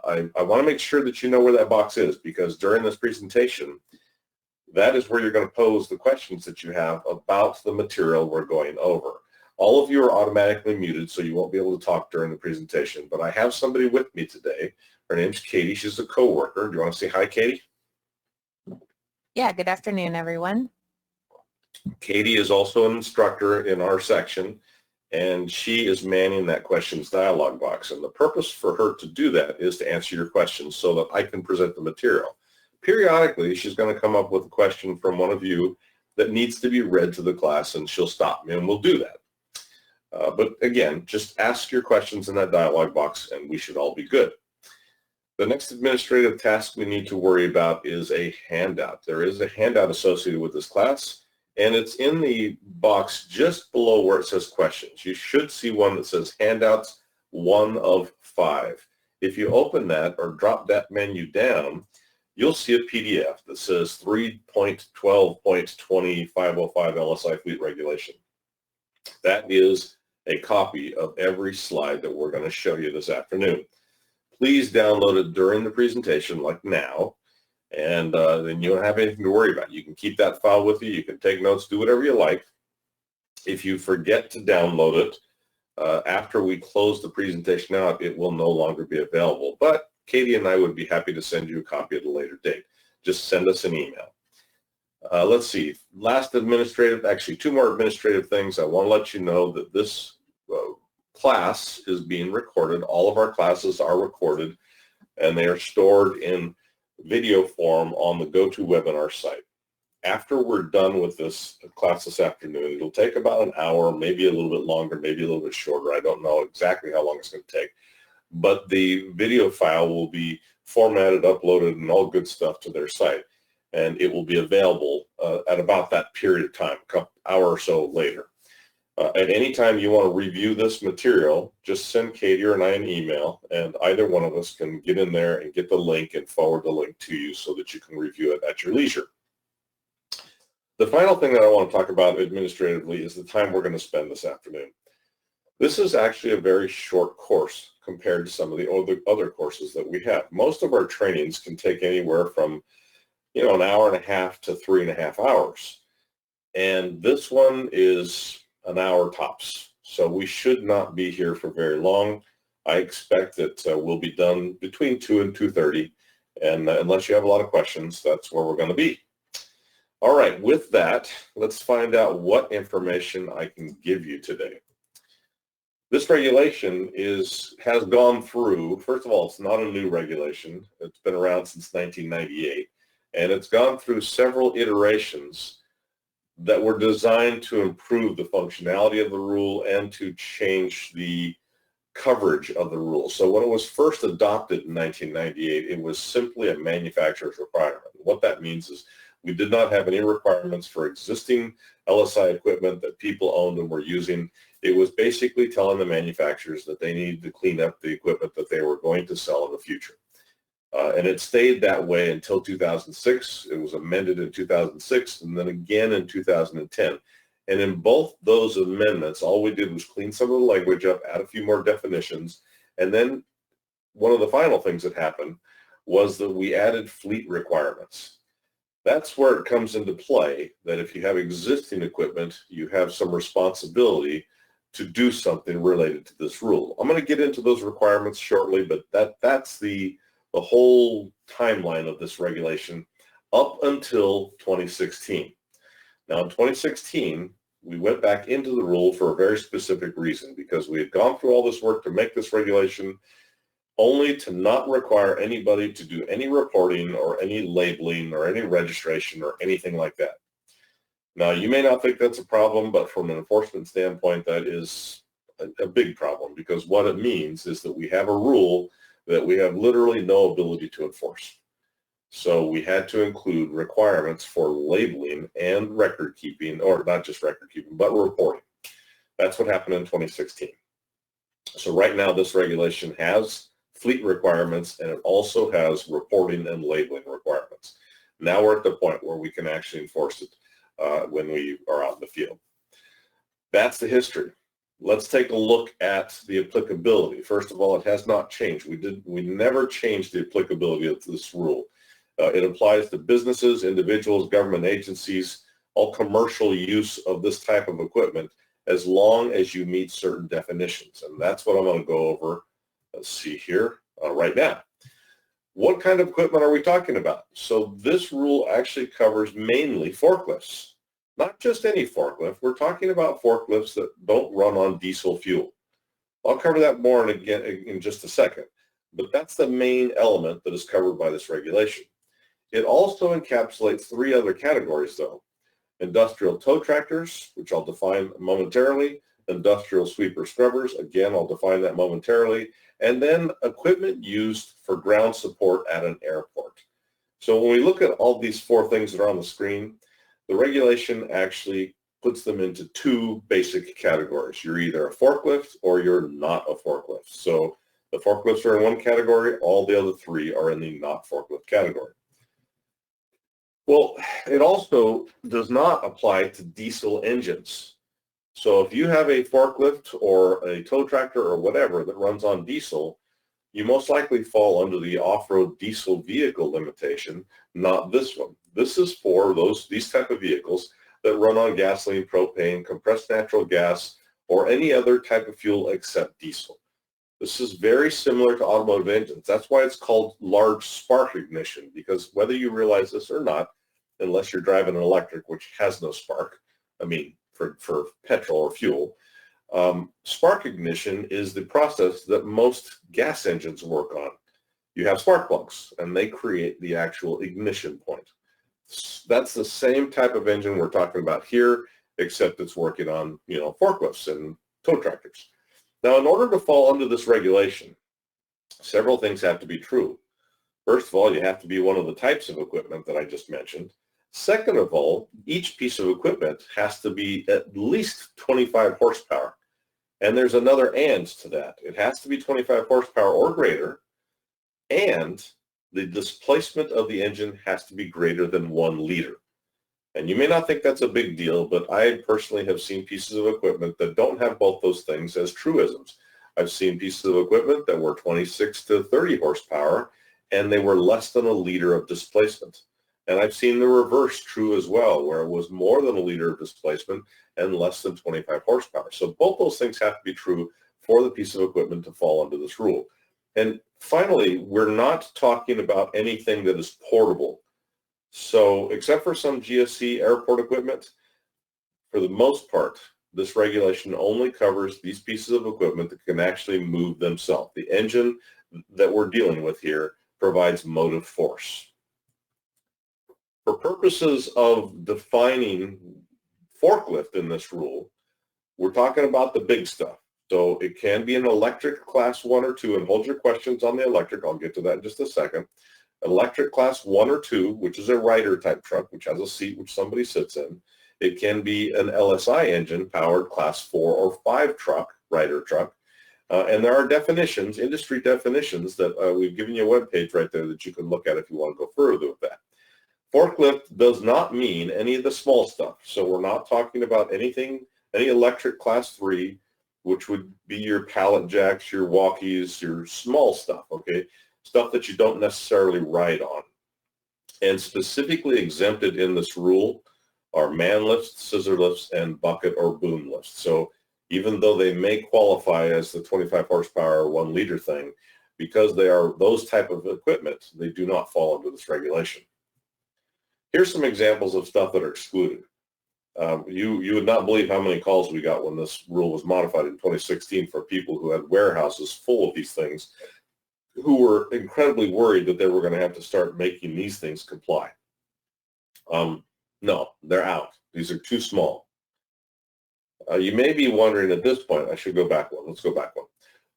I want to make sure that you know where that box is, because during this presentation, that is where you're going to pose the questions that you have about the material we're going over. All of you are automatically muted, so you won't be able to talk during the presentation, but I have somebody with me today. Her name's Katie. She's a coworker. Do you want to say hi, Katie? Yeah, good afternoon, everyone. Katie is also an instructor in our section, and she is manning that questions dialog box. And the purpose for her to do that is to answer your questions so that I can present the material. Periodically, she's going to come up with a question from one of you that needs to be read to the class, and she'll stop me, and we'll do that. But again, just ask your questions in that dialog box, and we should all be good. The next administrative task we need to worry about is a handout. There is a handout associated with this class, and it's in the box just below where it says questions. You should see one that says handouts 1 of 5. If you open that or drop that menu down, you'll see a PDF that says 3.12.20 505 LSI fleet regulation. That is a copy of every slide that we're going to show you this afternoon. Please download it during the presentation, like now, and then you don't have anything to worry about. You can keep that file with you. You can take notes, do whatever you like. If you forget to download it, after we close the presentation out, it will no longer be available. But Katie and I would be happy to send you a copy at a later date. Just send us an email. Let's see. Actually 2 more administrative things. I want to let you know that this class is being recorded. All of our classes are recorded, and they are stored in video form on the GoToWebinar site. After we're done with this class this afternoon, it'll take about an hour, maybe a little bit longer, maybe a little bit shorter. I don't know exactly how long it's going to take. But the video file will be formatted, uploaded, and all good stuff to their site. And it will be available at about that period of time, an hour or so later. At any time you want to review this material, just send Katie or I an email, and either one of us can get in there and get the link and forward the link to you so that you can review it at your leisure. The final thing that I want to talk about administratively is the time we're going to spend this afternoon. This is actually a very short course compared to some of the other courses that we have. Most of our trainings can take anywhere from an hour and a half to 3.5 hours. And this one is an hour tops. So we should not be here for very long. I expect that we'll be done between 2 and 2:30. And unless you have a lot of questions, that's where we're going to be. All right, with that, let's find out what information I can give you today. This regulation has gone through, first of all, it's not a new regulation. It's been around since 1998. And it's gone through several iterations that were designed to improve the functionality of the rule and to change the coverage of the rule. So when it was first adopted in 1998, it was simply a manufacturer's requirement. What that means is we did not have any requirements for existing LSI equipment that people owned and were using. It was basically telling the manufacturers that they needed to clean up the equipment that they were going to sell in the future. And it stayed that way until 2006. It was amended in 2006 and then again in 2010. And in both those amendments, all we did was clean some of the language up, add a few more definitions. And then one of the final things that happened was that we added fleet requirements. That's where it comes into play, that if you have existing equipment, you have some responsibility to do something related to this rule. I'm going to get into those requirements shortly, but that's the whole timeline of this regulation up until 2016. Now in 2016, we went back into the rule for a very specific reason, because we had gone through all this work to make this regulation only to not require anybody to do any reporting or any labeling or any registration or anything like that. Now, you may not think that's a problem, but from an enforcement standpoint, that is a big problem, because what it means is that we have a rule that we have literally no ability to enforce. So we had to include requirements for labeling and record keeping, or not just record keeping, but reporting. That's what happened in 2016. So right now this regulation has fleet requirements, and it also has reporting and labeling requirements. Now we're at the point where we can actually enforce it when we are out in the field. That's the history. let's take a look at the applicability. First of all, it has not changed. We never changed the applicability of this rule. It applies to businesses, individuals, government agencies, all commercial use of this type of equipment, as long as you meet certain definitions. And that's what I'm going to go over, let's see here, right now. What kind of equipment are we talking about? So this rule actually covers mainly forklifts. Not just any forklift. We're talking about forklifts that don't run on diesel fuel. I'll cover that more in just a second, but that's the main element that is covered by this regulation. It also encapsulates three other categories, though. Industrial tow tractors, which I'll define momentarily, industrial sweeper scrubbers, again, I'll define that momentarily, and then equipment used for ground support at an airport. So when we look at all these four things that are on the screen, the regulation actually puts them into two basic categories. You're either a forklift or you're not a forklift. So the forklifts are in one category, all the other three are in the not forklift category. Well, it also does not apply to diesel engines. So if you have a forklift or a tow tractor or whatever that runs on diesel, you most likely fall under the off-road diesel vehicle limitation, not this one. This is for these type of vehicles that run on gasoline, propane, compressed natural gas, or any other type of fuel except diesel. This is very similar to automotive engines. That's why it's called large spark ignition, because whether you realize this or not, unless you're driving an electric, which has no spark, I mean, for petrol or fuel, spark ignition is the process that most gas engines work on. You have spark plugs, and they create the actual ignition point. That's the same type of engine we're talking about here, except it's working on, forklifts and tow tractors. Now, in order to fall under this regulation, several things have to be true. First of all, you have to be one of the types of equipment that I just mentioned. Second of all, each piece of equipment has to be at least 25 horsepower. And there's another and to that. It has to be 25 horsepower or greater, and the displacement of the engine has to be greater than 1 liter. And you may not think that's a big deal, but I personally have seen pieces of equipment that don't have both those things as truisms. I've seen pieces of equipment that were 26 to 30 horsepower, and they were less than 1 liter of displacement. And I've seen the reverse true as well, where it was more than 1 liter of displacement and less than 25 horsepower. So both those things have to be true for the piece of equipment to fall under this rule. And finally, we're not talking about anything that is portable. So except for some GSC airport equipment, for the most part, this regulation only covers these pieces of equipment that can actually move themselves. The engine that we're dealing with here provides motive force. For purposes of defining forklift in this rule, we're talking about the big stuff. So it can be an electric class 1 or 2, and hold your questions on the electric. I'll get to that in just a second. Electric class 1 or 2, which is a rider type truck, which has a seat which somebody sits in. It can be an LSI engine powered class 4 or 5 truck, rider truck. And there are definitions, industry definitions that we've given you a web page right there that you can look at if you want to go further with that. Forklift does not mean any of the small stuff. So we're not talking about anything, any electric class 3, which would be your pallet jacks, your walkies, your small stuff, okay? Stuff that you don't necessarily ride on. And specifically exempted in this rule are man lifts, scissor lifts, and bucket or boom lifts. So even though they may qualify as the 25 horsepower or 1 liter thing, because they are those type of equipment, they do not fall under this regulation. Here's some examples of stuff that are excluded. You would not believe how many calls we got when this rule was modified in 2016 for people who had warehouses full of these things, who were incredibly worried that they were going to have to start making these things comply. No, they're out. These are too small. You may be wondering at this point, I should go back one. Let's go back one.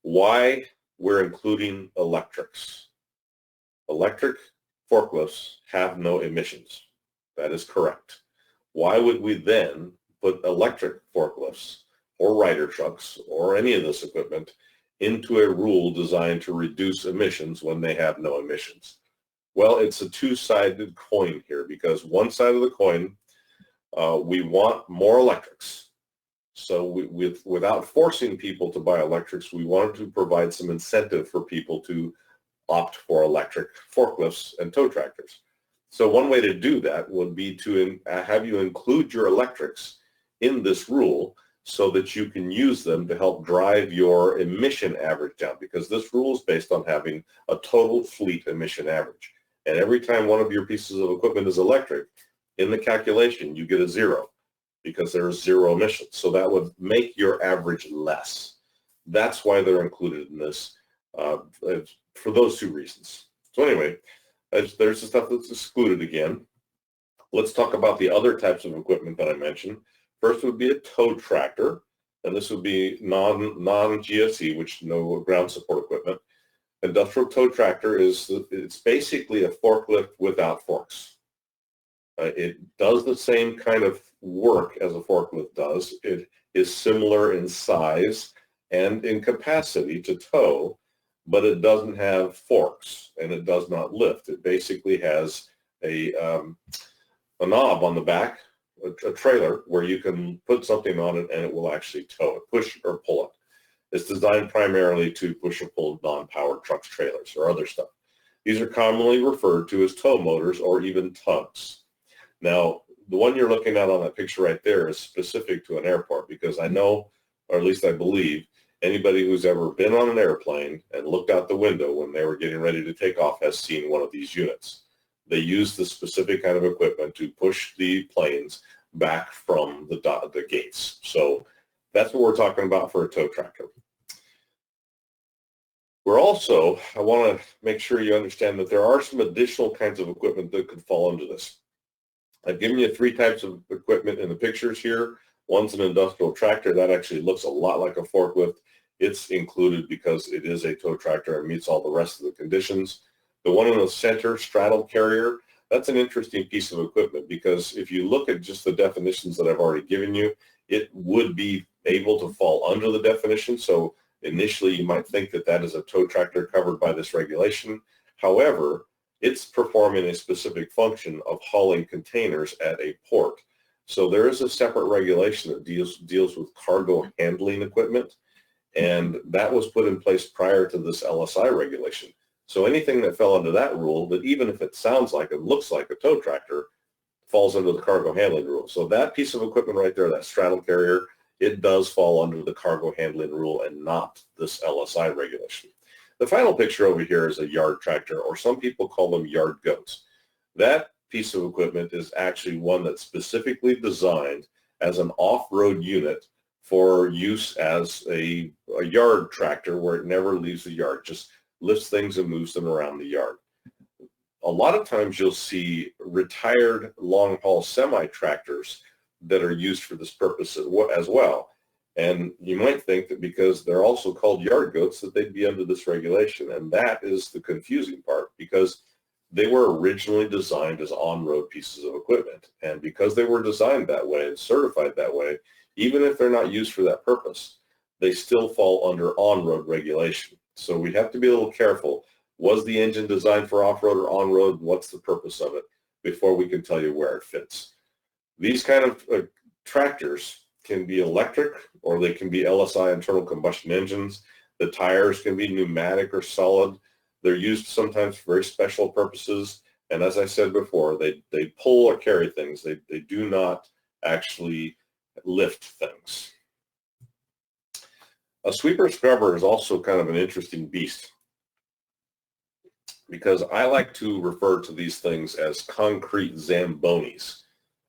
Why we're including electrics. Electric forklifts have no emissions. That is correct. Why would we then put electric forklifts or rider trucks or any of this equipment into a rule designed to reduce emissions when they have no emissions? Well, it's a two-sided coin here, because one side of the coin, we want more electrics. So without forcing people to buy electrics, we wanted to provide some incentive for people to opt for electric forklifts and tow tractors. So one way to do that would be to have you include your electrics in this rule so that you can use them to help drive your emission average down, because this rule is based on having a total fleet emission average. And every time one of your pieces of equipment is electric, in the calculation, you get a zero because there's zero emissions. So that would make your average less. That's why they're included in this for those two reasons. So anyway, there's the stuff that's excluded again. Let's talk about the other types of equipment that I mentioned. First would be a tow tractor, and this would be non-GSE, which no ground support equipment. Industrial tow tractor it's basically a forklift without forks. It does the same kind of work as a forklift does. It is similar in size and in capacity to tow, but it doesn't have forks and it does not lift. It basically has a knob on the back, a trailer where you can put something on it and it will actually tow it, push or pull it. It's designed primarily to push or pull non-powered trucks, trailers, or other stuff. These are commonly referred to as tow motors or even tugs. Now, the one you're looking at on that picture right there is specific to an airport, because I know, or at least I believe, anybody who's ever been on an airplane and looked out the window when they were getting ready to take off has seen one of these units. They use the specific kind of equipment to push the planes back from the gates. So that's what we're talking about for a tow tractor. We're also, I want to make sure you understand that there are some additional kinds of equipment that could fall under this. I've given you three types of equipment in the pictures here. One's an industrial tractor. That actually looks a lot like a forklift. It's included because it is a tow tractor and meets all the rest of the conditions. The one in the center, straddle carrier, that's an interesting piece of equipment, because if you look at just the definitions that I've already given you, it would be able to fall under the definition. So initially you might think that that is a tow tractor covered by this regulation. However, it's performing a specific function of hauling containers at a port. So there is a separate regulation that deals with cargo handling equipment, and that was put in place prior to this LSI regulation. So anything that fell under that rule, that even if it sounds like it looks like a tow tractor, falls under the cargo handling rule. So that piece of equipment right there, that straddle carrier, it does fall under the cargo handling rule and not this LSI regulation. The final picture over here is a yard tractor, or some people call them yard goats. That piece of equipment is actually one that's specifically designed as an off-road unit for use as a yard tractor, where it never leaves the yard, just lifts things and moves them around the yard. A lot of times you'll see retired long-haul semi-tractors that are used for this purpose as well. And you might think that because they're also called yard goats that they'd be under this regulation. And that is the confusing part, because they were originally designed as on-road pieces of equipment. And because they were designed that way and certified that way, even if they're not used for that purpose, they still fall under on-road regulation. So we have to be a little careful. Was the engine designed for off-road or on-road? What's the purpose of it before we can tell you where it fits? These kind of tractors can be electric, or they can be LSI, internal combustion engines. The tires can be pneumatic or solid. They're used sometimes for very special purposes. And as I said before, they pull or carry things. They do not actually lift things. A sweeper scrubber is also kind of an interesting beast, because I like to refer to these things as concrete Zambonis.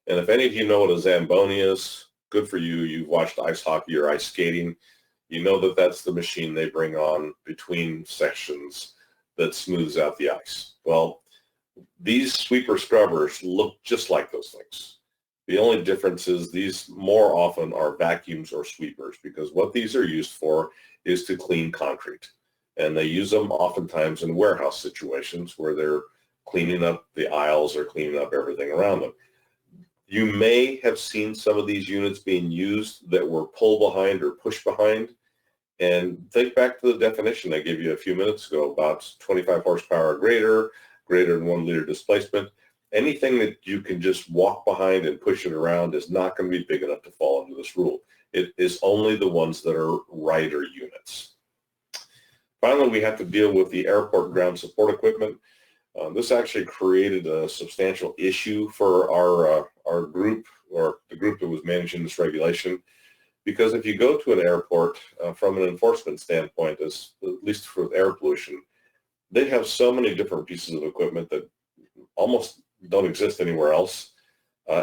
And if any of you know what a Zamboni is, good for you. You've watched ice hockey or ice skating. You know that that's the machine they bring on between sections that smooths out the ice. Well, these sweeper scrubbers look just like those things. The only difference is these more often are vacuums or sweepers, because what these are used for is to clean concrete. And they use them oftentimes in warehouse situations where they're cleaning up the aisles or cleaning up everything around them. You may have seen some of these units being used that were pull behind or push behind. And think back to the definition I gave you a few minutes ago about 25 horsepower or greater than 1 liter displacement. Anything that you can just walk behind and push it around is not going to be big enough to fall under this rule. It is only the ones that are rider units. Finally, we have to deal with the airport ground support equipment. This actually created a substantial issue for our group, or the group that was managing this regulation, because if you go to an airport from an enforcement standpoint, at least for air pollution, they have so many different pieces of equipment that almost don't exist anywhere else,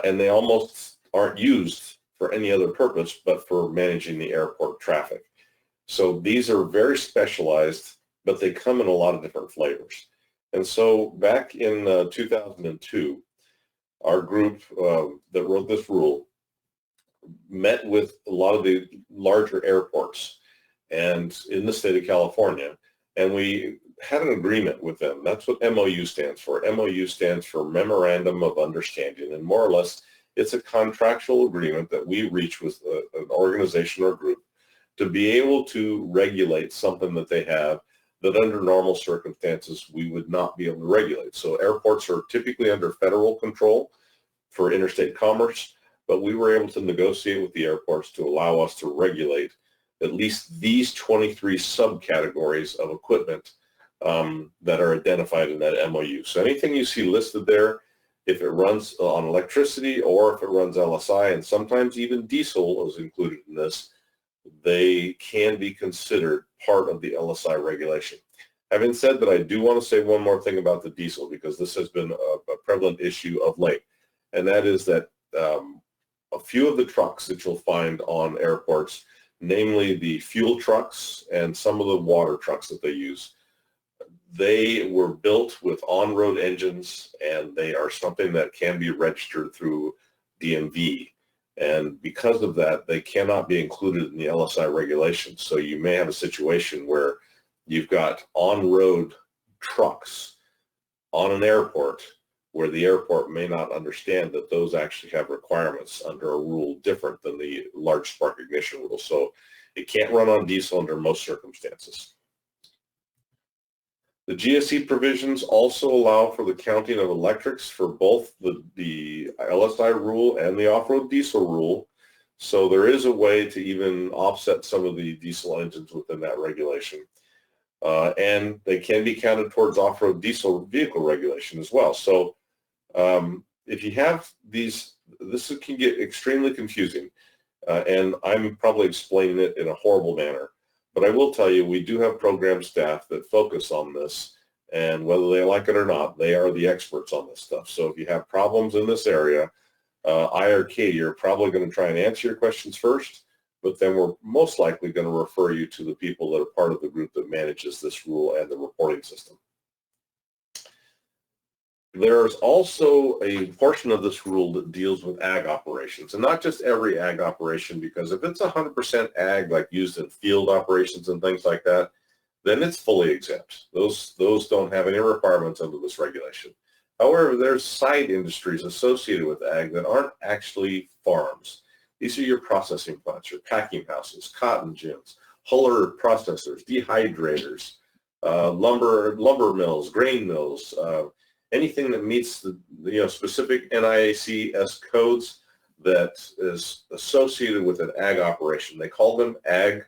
and they almost aren't used for any other purpose but for managing the airport traffic. So these are very specialized, but they come in a lot of different flavors. And so back in 2002, our group that wrote this rule met with a lot of the larger airports and in the state of California, and we had an agreement with them. That's what MOU stands for. MOU stands for Memorandum of Understanding, and more or less it's a contractual agreement that we reach with an organization or group to be able to regulate something that they have that under normal circumstances we would not be able to regulate. So airports are typically under federal control for interstate commerce, but we were able to negotiate with the airports to allow us to regulate at least these 23 subcategories of equipment that are identified in that MOU. So anything you see listed there, if it runs on electricity or if it runs LSI, and sometimes even diesel is included in this, they can be considered part of the LSI regulation. Having said that, I do want to say one more thing about the diesel, because this has been a prevalent issue of late, and that is that a few of the trucks that you'll find on airports, namely the fuel trucks and some of the water trucks that they use, they were built with on-road engines, and they are something that can be registered through DMV. And because of that, they cannot be included in the LSI regulations. So you may have a situation where you've got on-road trucks on an airport where the airport may not understand that those actually have requirements under a rule different than the large spark ignition rule. So it can't run on diesel under most circumstances. The GSE provisions also allow for the counting of electrics for both the LSI rule and the off-road diesel rule. So there is a way to even offset some of the diesel engines within that regulation. And they can be counted towards off-road diesel vehicle regulation as well. So if you have these, this can get extremely confusing. And I'm probably explaining it in a horrible manner. But I will tell you, we do have program staff that focus on this, and whether they like it or not, they are the experts on this stuff. So if you have problems in this area, I or Katie are probably going to try and answer your questions first, but then we're most likely going to refer you to the people that are part of the group that manages this rule and the reporting system. There's also a portion of this rule that deals with ag operations, and not just every ag operation, because if it's 100% ag, like used in field operations and things like that, then it's fully exempt. Those don't have any requirements under this regulation. However, there's side industries associated with ag that aren't actually farms. These are your processing plants, your packing houses, cotton gins, huller processors, dehydrators, lumber mills, grain mills, anything that meets the specific NIACS codes that is associated with an ag operation. They call them ag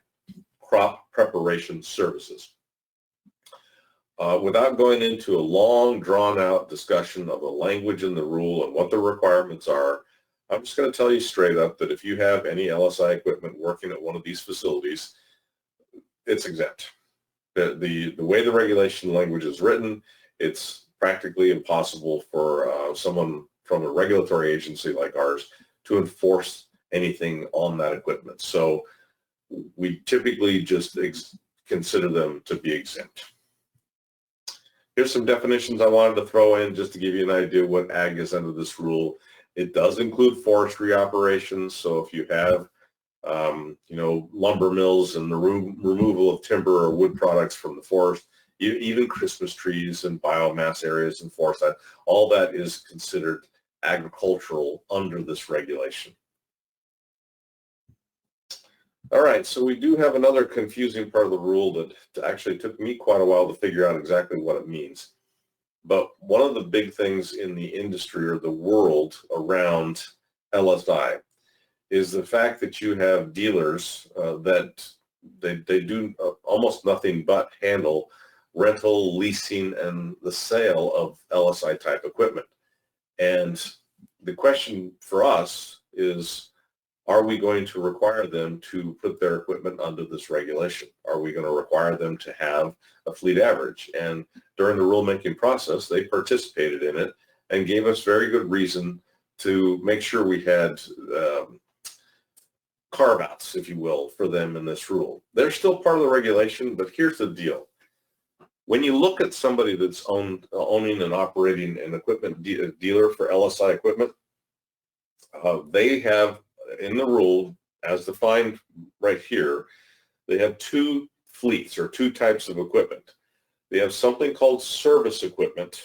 crop preparation services. Without going into a long, drawn-out discussion of the language in the rule and what the requirements are, I'm just going to tell you straight up that if you have any LSI equipment working at one of these facilities, it's exempt. The way the regulation language is written, it's practically impossible for someone from a regulatory agency like ours to enforce anything on that equipment. So we typically just consider them to be exempt. Here's some definitions I wanted to throw in just to give you an idea what ag is under this rule. It does include forestry operations. So if you have, lumber mills and the removal of timber or wood products from the forest, even Christmas trees and biomass areas and forest, all that is considered agricultural under this regulation. All right, so we do have another confusing part of the rule that actually took me quite a while to figure out exactly what it means. But one of the big things in the industry or the world around LSI is the fact that you have dealers that they do almost nothing but handle rental, leasing, and the sale of LSI type equipment. And the question for us is, are we going to require them to put their equipment under this regulation? Are we going to require them to have a fleet average? And during the rulemaking process, they participated in it and gave us very good reason to make sure we had carve-outs, if you will, for them in this rule. They're still part of the regulation, but here's the deal. When you look at somebody that's owning and operating an equipment dealer for LSI equipment, they have in the rule, as defined right here, they have two fleets or two types of equipment. They have something called service equipment,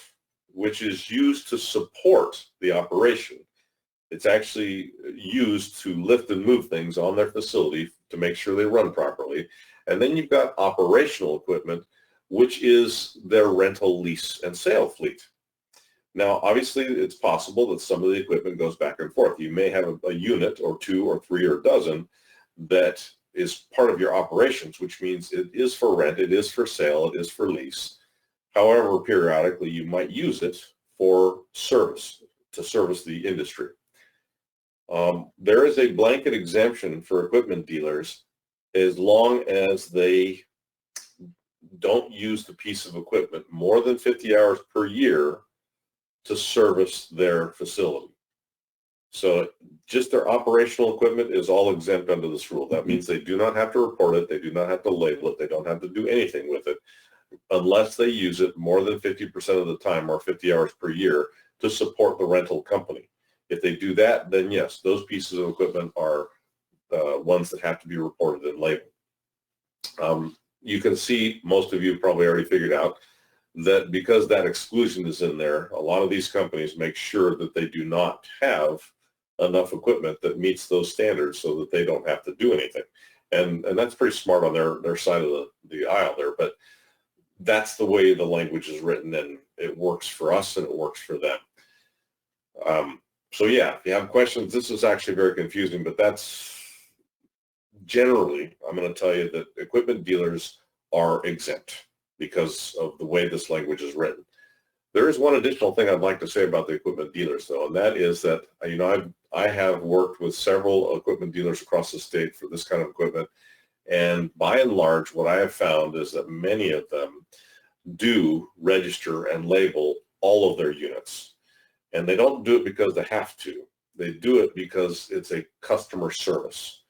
which is used to support the operation. It's actually used to lift and move things on their facility to make sure they run properly. And then you've got operational equipment, which is their rental, lease, and sale fleet. Now, obviously, it's possible that some of the equipment goes back and forth. You may have a unit or two or three or a dozen that is part of your operations, which means it is for rent, it is for sale, it is for lease. However, periodically, you might use it for service, to service the industry. There is a blanket exemption for equipment dealers as long as they don't use the piece of equipment more than 50 hours per year to service their facility. So just their operational equipment is all exempt under this rule. That means they do not have to report it, they do not have to label it, they don't have to do anything with it unless they use it more than 50% of the time or 50 hours per year to support the rental company. If they do that, then yes, those pieces of equipment are ones that have to be reported and labeled. You can see, most of you probably already figured out, that because that exclusion is in there, a lot of these companies make sure that they do not have enough equipment that meets those standards so that they don't have to do anything. And that's pretty smart on their side of the aisle there, but that's the way the language is written, and it works for us and it works for them. So yeah, if you have questions, this is actually very confusing, but that's generally, I'm going to tell you that equipment dealers are exempt because of the way this language is written. There is one additional thing I'd like to say about the equipment dealers, though, and that is that, you know, I have worked with several equipment dealers across the state for this kind of equipment, and by and large, what I have found is that many of them do register and label all of their units, and they don't do it because they have to. They do it because it's a customer service.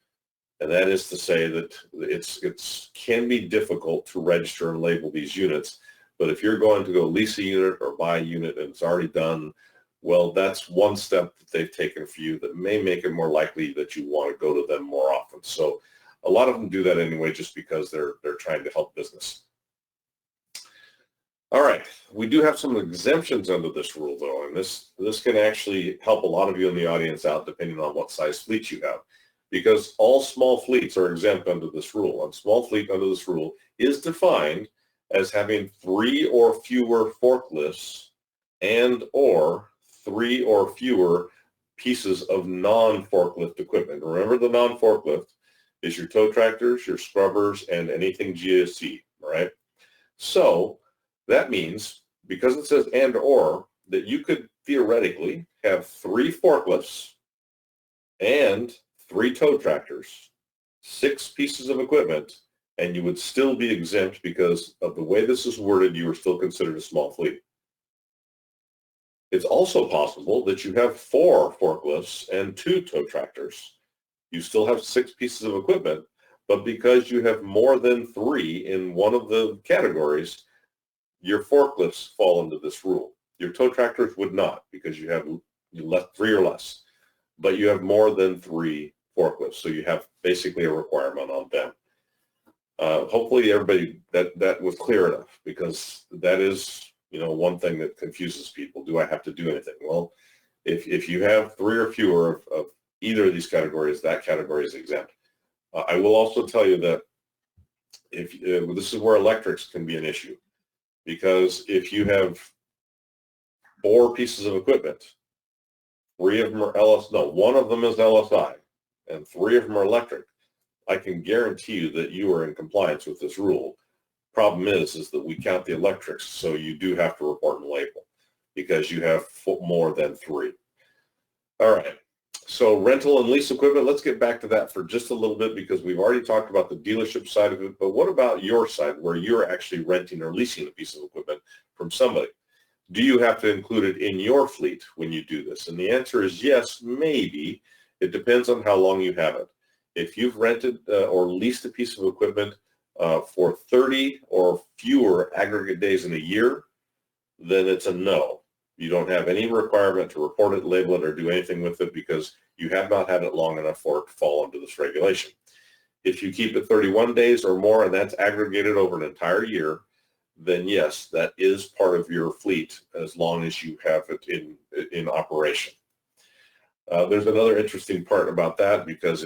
And that is to say that it can be difficult to register and label these units, but if you're going to go lease a unit or buy a unit and it's already done, well, that's one step that they've taken for you that may make it more likely that you want to go to them more often. So a lot of them do that anyway just because they're trying to help business. All right, we do have some exemptions under this rule, though, and this can actually help a lot of you in the audience out depending on what size fleet you have. Because all small fleets are exempt under this rule. And small fleet under this rule is defined as having 3 or fewer forklifts and or 3 or fewer pieces of non-forklift equipment. Remember, the non-forklift is your tow tractors, your scrubbers, and anything GSC, right? So that means, because it says and or, that you could theoretically have 3 forklifts and 3 tow tractors, 6 pieces of equipment, and you would still be exempt because of the way this is worded. You are still considered a small fleet. It's also possible that you have 4 forklifts and 2 tow tractors. You still have 6 pieces of equipment, but because you have more than 3 in one of the categories, your forklifts fall into this rule. Your tow tractors would not, because you have 3 or less, but you have more than 3 forklifts, so you have basically a requirement on them. Hopefully everybody, that was clear enough, because that is, you know, one thing that confuses people. Do I have to do anything? Well, if you have 3 or fewer of either of these categories, that category is exempt. I will also tell you that this is where electrics can be an issue, because if you have 4 pieces of equipment, 3 of them are one of them is LSI, and 3 of them are electric, I can guarantee you that you are in compliance with this rule. Problem is that we count the electrics, so you do have to report and label because you have more than 3. All right. So rental and lease equipment, let's get back to that for just a little bit because we've already talked about the dealership side of it, but what about your side where you're actually renting or leasing a piece of equipment from somebody? Do you have to include it in your fleet when you do this? And the answer is yes, maybe. It depends on how long you have it. If you've rented or leased a piece of equipment for 30 or fewer aggregate days in a year, then it's a no. You don't have any requirement to report it, label it, or do anything with it because you have not had it long enough for it to fall under this regulation. If you keep it 31 days or more and that's aggregated over an entire year, then yes, that is part of your fleet as long as you have it in operation. There's another interesting part about that because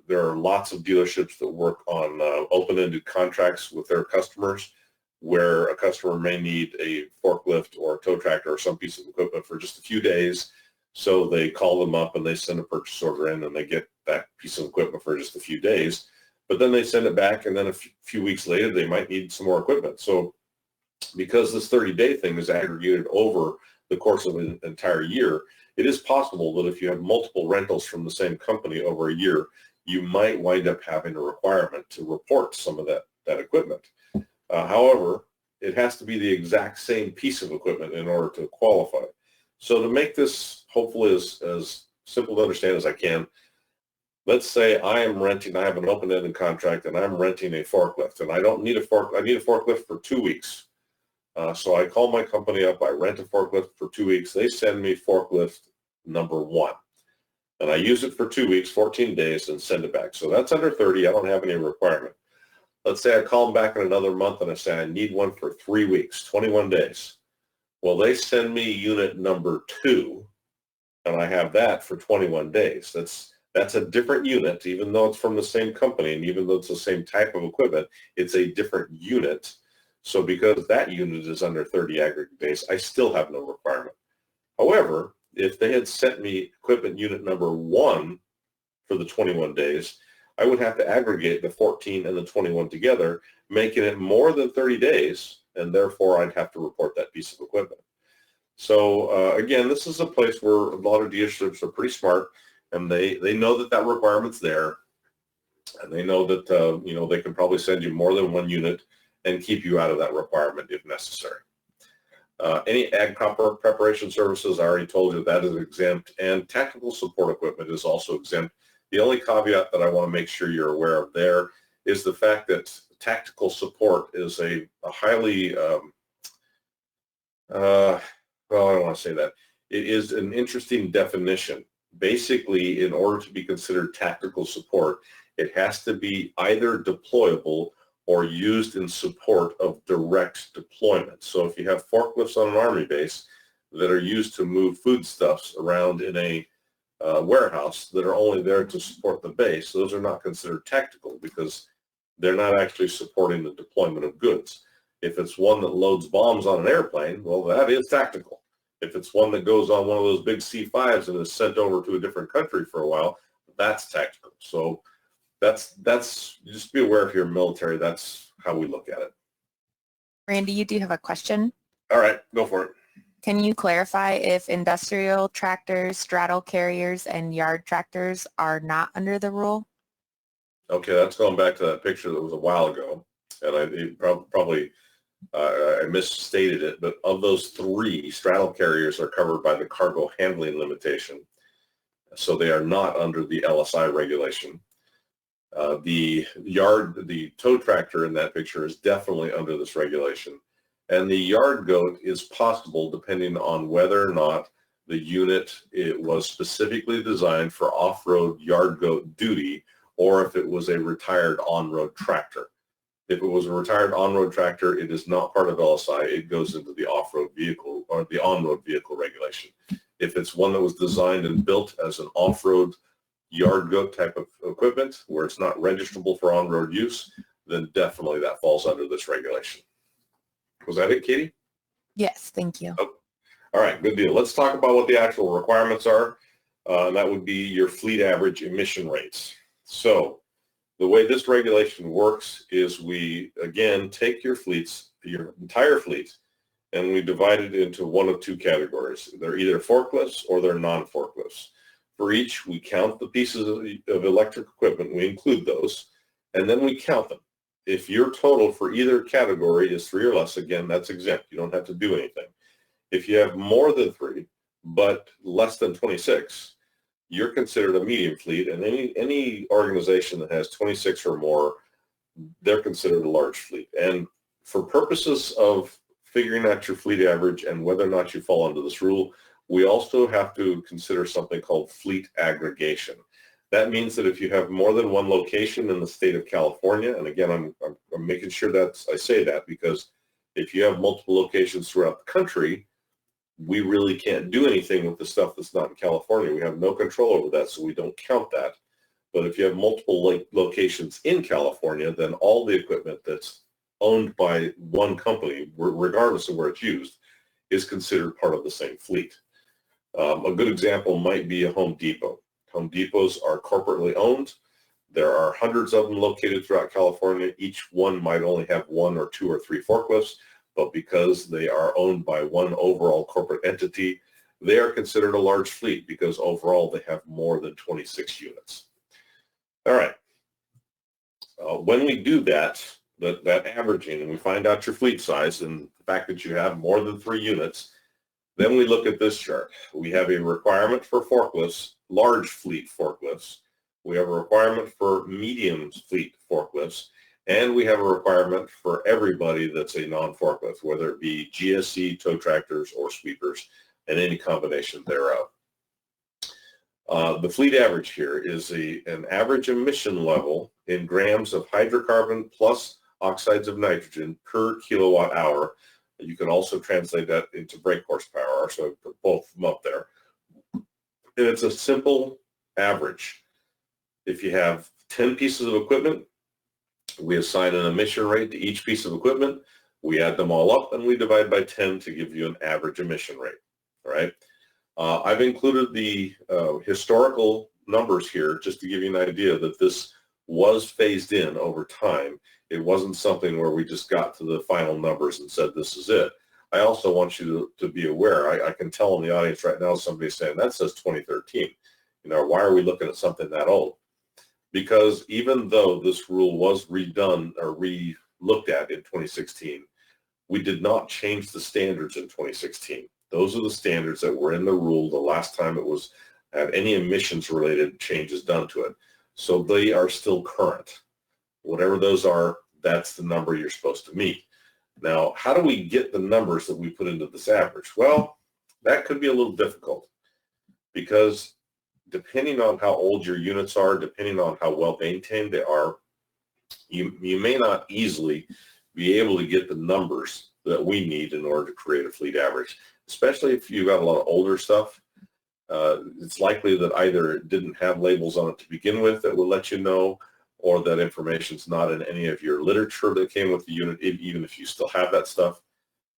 there are lots of dealerships that work on open-ended contracts with their customers where a customer may need a forklift or a tow tractor or some piece of equipment for just a few days. So they call them up and they send a purchase order in and they get that piece of equipment for just a few days. But then they send it back and then a few weeks later they might need some more equipment. So because this 30-day thing is aggregated over the course of an entire year, it is possible that if you have multiple rentals from the same company over a year, you might wind up having a requirement to report some of that equipment. However, it has to be the exact same piece of equipment in order to qualify. So to make this hopefully as simple to understand as I can, let's say I have an open-ended contract and I'm renting a forklift and I need a forklift for 2 weeks. So I call my company up, I rent a forklift for 2 weeks, they send me forklift number 1. And I use it for 2 weeks, 14 days, and send it back. So that's under 30, I don't have any requirement. Let's say I call them back in another month and I say I need one for 3 weeks, 21 days. Well, they send me unit number 2, and I have that for 21 days. That's a different unit, even though it's from the same company, and even though it's the same type of equipment, it's a different unit. So because that unit is under 30 aggregate days, I still have no requirement. However, if they had sent me equipment unit number 1 for the 21 days, I would have to aggregate the 14 and the 21 together, making it more than 30 days, and therefore I'd have to report that piece of equipment. So again, this is a place where a lot of dealerships are pretty smart, and they know that requirement's there, and they know that they can probably send you more than 1 unit and keep you out of that requirement if necessary. Any ag preparation services, I already told you that is exempt, and technical support equipment is also exempt. The only caveat that I want to make sure you're aware of there is the fact that tactical support is a highly, well, I don't want to say that. It is an interesting definition. Basically, in order to be considered tactical support, it has to be either deployable or used in support of direct deployment. So if you have forklifts on an Army base that are used to move foodstuffs around in a warehouse that are only there to support the base, those are not considered tactical because they're not actually supporting the deployment of goods. If it's one that loads bombs on an airplane, well, that is tactical. If it's one that goes on one of those big C5s and is sent over to a different country for a while, that's tactical. So that's just be aware if you're military, that's how we look at it. Randy, you do have a question. All right, go for it. Can you clarify if industrial tractors, straddle carriers, and yard tractors are not under the rule? Okay, that's going back to that picture that was a while ago, and I misstated it, but of those 3, straddle carriers are covered by the cargo handling limitation, so they are not under the LSI regulation. The tow tractor in that picture is definitely under this regulation. And the yard goat is possible depending on whether or not the unit was specifically designed for off-road yard goat duty or if it was a retired on-road tractor. If it was a retired on-road tractor, it is not part of LSI. It goes into the off-road vehicle or the on-road vehicle regulation. If it's one that was designed and built as an off-road yard goat type of equipment where it's not registrable for on-road use, then definitely that falls under this regulation. Was that it, Katie? Yes, thank you. Oh, all right, good deal. Let's talk about what the actual requirements are. and that would be your fleet average emission rates. So the way this regulation works is we, again, take your fleets, your entire fleet, and we divide it into one of two categories. They're either forklifts or they're non-forklifts. For each, we count the pieces of electric equipment, we include those, and then we count them. If your total for either category is 3 or less, again, that's exempt. You don't have to do anything. If you have more than 3, but less than 26, you're considered a medium fleet, and any organization that has 26 or more, they're considered a large fleet. And for purposes of figuring out your fleet average and whether or not you fall under this rule, we also have to consider something called fleet aggregation. That means that if you have more than one location in the state of California, and again, I'm making sure that I say that because if you have multiple locations throughout the country, we really can't do anything with the stuff that's not in California. We have no control over that, so we don't count that. But if you have multiple locations in California, then all the equipment that's owned by one company, regardless of where it's used, is considered part of the same fleet. A good example might be a Home Depot. Home Depots are corporately owned. There are hundreds of them located throughout California. Each one might only have 1 or 2 or 3 forklifts, but because they are owned by one overall corporate entity, they are considered a large fleet because overall they have more than 26 units. All right. When we do that averaging, and we find out your fleet size and the fact that you have more than 3 units, then we look at this chart. We have a requirement for forklifts, large fleet forklifts. We have a requirement for medium fleet forklifts, and we have a requirement for everybody that's a non-forklift, whether it be GSC, tow tractors, or sweepers, and any combination thereof. The fleet average here is an average emission level in grams of hydrocarbon plus oxides of nitrogen per kilowatt hour. You can also translate that into brake horsepower, so I put both of them up there. And it's a simple average. If you have 10 pieces of equipment, we assign an emission rate to each piece of equipment. We add them all up, and we divide by 10 to give you an average emission rate. All right. I've included the historical numbers here just to give you an idea that this was phased in over time. It wasn't something where we just got to the final numbers and said, this is it. I also want you to be aware. I can tell in the audience right now, somebody's saying, that says 2013. You know, why are we looking at something that old? Because even though this rule was redone or re-looked at in 2016, we did not change the standards in 2016. Those are the standards that were in the rule the last time it was had any emissions related changes done to it. So they are still current. Whatever those are, that's the number you're supposed to meet. Now, how do we get the numbers that we put into this average? Well, that could be a little difficult because depending on how old your units are, depending on how well maintained they are, you may not easily be able to get the numbers that we need in order to create a fleet average, especially if you've got a lot of older stuff. It's likely that either it didn't have labels on it to begin with that will let you know, or that information's not in any of your literature that came with the unit, even if you still have that stuff,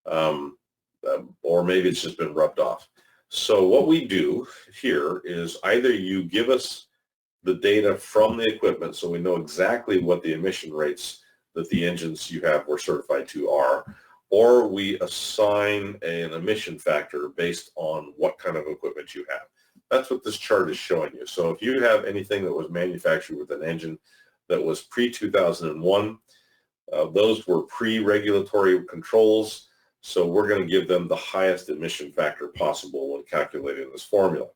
or maybe it's just been rubbed off. So what we do here is either you give us the data from the equipment so we know exactly what the emission rates that the engines you have were certified to are, or we assign an emission factor based on what kind of equipment you have. That's what this chart is showing you. So if you have anything that was manufactured with an engine that was pre-2001, those were pre-regulatory controls, so we're going to give them the highest emission factor possible when calculating this formula.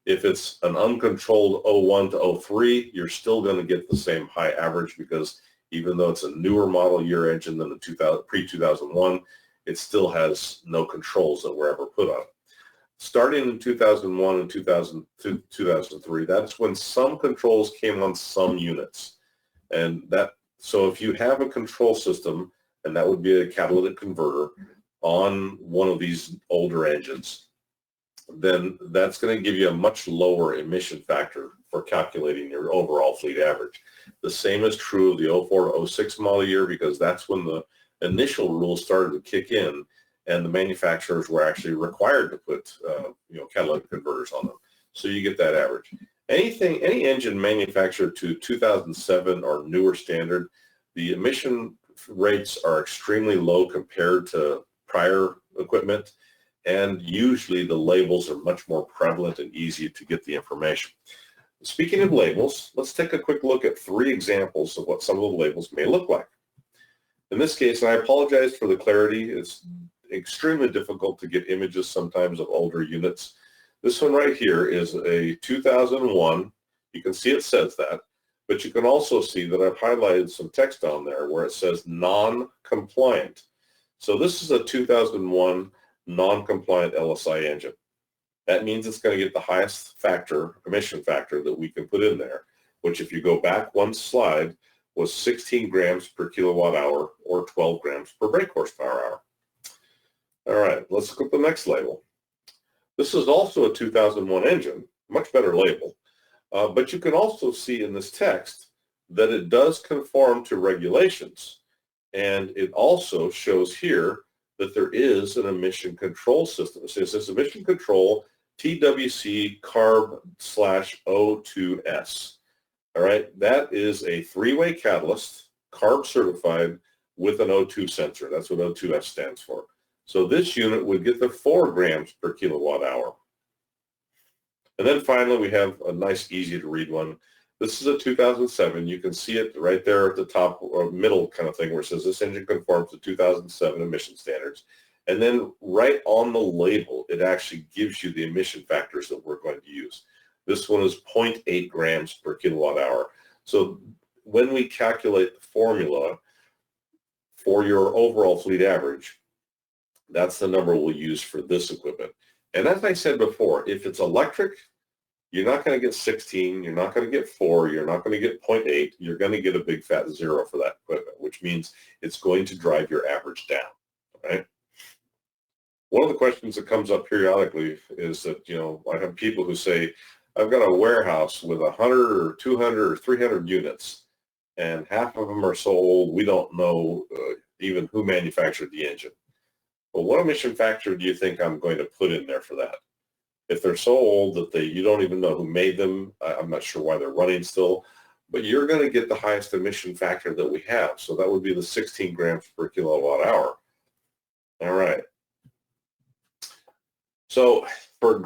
If it's an uncontrolled 01 to 03, you're still going to get the same high average because even though it's a newer model year engine than the pre-2001, it still has no controls that were ever put on it. Starting in 2001 and 2003, that's when some controls came on some units. And so if you have a control system, and that would be a catalytic converter on one of these older engines, then that's going to give you a much lower emission factor for calculating your overall fleet average. The same is true of the 04 to 06 model year, because that's when the initial rules started to kick in and the manufacturers were actually required to put catalytic converters on them. So you get that average. Any engine manufactured to 2007 or newer standard, the emission rates are extremely low compared to prior equipment, and usually the labels are much more prevalent and easy to get the information. Speaking of labels, let's take a quick look at 3 examples of what some of the labels may look like. In this case, and I apologize for the clarity, it's extremely difficult to get images sometimes of older units. This one right here is a 2001. You can see it says that, but you can also see that I've highlighted some text on there where it says non-compliant. So this is a 2001 non-compliant LSI engine. That means it's going to get the highest factor, emission factor, that we can put in there, which if you go back one slide was 16 grams per kilowatt hour or 12 grams per brake horsepower hour. All right, let's look at the next label. This is also a 2001 engine, much better label, but you can also see in this text that it does conform to regulations, and it also shows here that there is an emission control system. It says emission control TWC CARB/O2S. All right, that is a 3-way catalyst, CARB certified with an O2 sensor. That's what O2S stands for. So this unit would get the 4 grams per kilowatt hour. And then finally, we have a nice, easy to read one. This is a 2007. You can see it right there at the top or middle kind of thing where it says this engine conforms to 2007 emission standards. And then right on the label, it actually gives you the emission factors that we're going to use. This one is 0.8 grams per kilowatt hour. So when we calculate the formula for your overall fleet average, that's the number we'll use for this equipment. And as I said before, if it's electric, you're not going to get 16, you're not going to get 4, you're not going to get 0.8, you're going to get a big fat 0 for that equipment, which means it's going to drive your average down, right? One of the questions that comes up periodically is that, I have people who say, I've got a warehouse with 100 or 200 or 300 units, and half of them are so old we don't know even who manufactured the engine. Well, what emission factor do you think I'm going to put in there for that? If they're so old that you don't even know who made them, I'm not sure why they're running still, but you're going to get the highest emission factor that we have. So that would be the 16 grams per kilowatt hour. All right. So for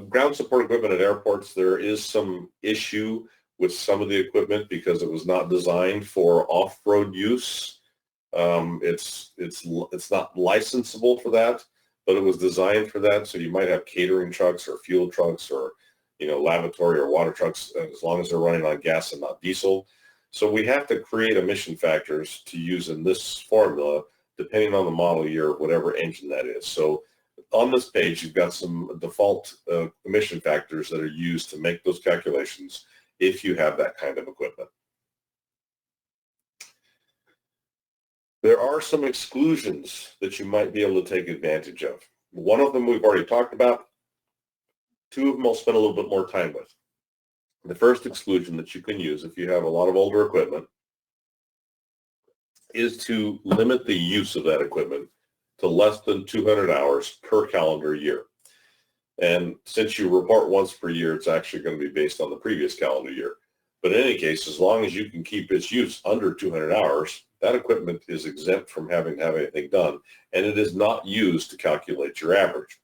ground support equipment at airports, there is some issue with some of the equipment because it was not designed for off-road use. It's not licensable for that, but it was designed for that. So you might have catering trucks or fuel trucks or, lavatory or water trucks, as long as they're running on gas and not diesel. So we have to create emission factors to use in this formula, depending on the model year, whatever engine that is. So on this page, you've got some default emission factors that are used to make those calculations if you have that kind of equipment. There are some exclusions that you might be able to take advantage of. One of them we've already talked about. 2 of them I'll spend a little bit more time with. The first exclusion that you can use if you have a lot of older equipment is to limit the use of that equipment to less than 200 hours per calendar year. And since you report once per year, it's actually going to be based on the previous calendar year. But in any case, as long as you can keep its use under 200 hours, that equipment is exempt from having to have anything done, and it is not used to calculate your average.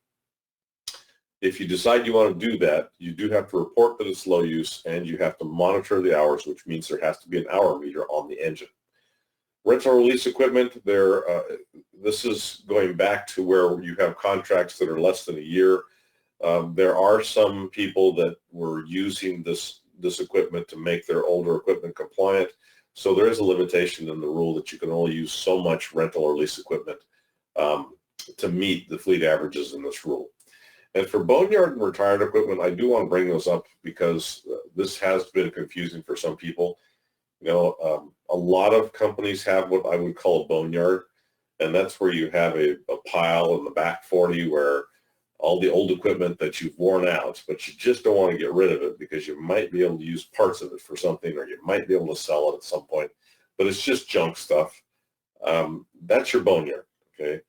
If you decide you want to do that, you do have to report that it's low use, and you have to monitor the hours, which means there has to be an hour meter on the engine. Rental release equipment, this is going back to where you have contracts that are less than a year. There are some people that were using this equipment to make their older equipment compliant. So there is a limitation in the rule that you can only use so much rental or lease equipment to meet the fleet averages in this rule. And for boneyard and retired equipment, I do want to bring those up because this has been confusing for some people. A lot of companies have what I would call a boneyard, and that's where you have a pile in the back 40 where all the old equipment that you've worn out, but you just don't want to get rid of it because you might be able to use parts of it for something, or you might be able to sell it at some point, but it's just junk stuff. That's your boneyard, okay?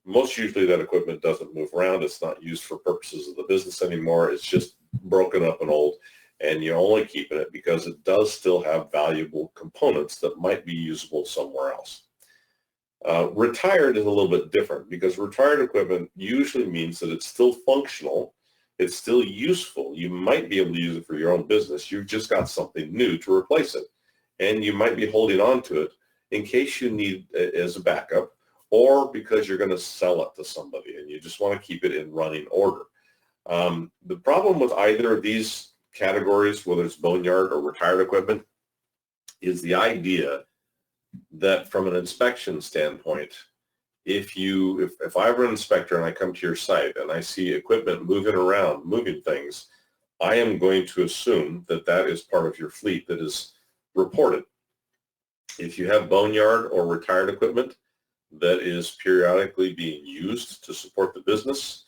Most usually that equipment doesn't move around. It's not used for purposes of the business anymore. It's just broken up and old, and you're only keeping it because it does still have valuable components that might be usable somewhere else. Retired is a little bit different because retired equipment usually means that it's still functional, it's still useful. You might be able to use it for your own business. You've just got something new to replace it, and you might be holding on to it in case you need it as a backup, or because you're going to sell it to somebody and you just want to keep it in running order. The problem with either of these categories, whether it's boneyard or retired equipment, is the idea that from an inspection standpoint, if I were an inspector and I come to your site and I see equipment moving around, moving things, I am going to assume that that is part of your fleet that is reported. If you have boneyard or retired equipment that is periodically being used to support the business,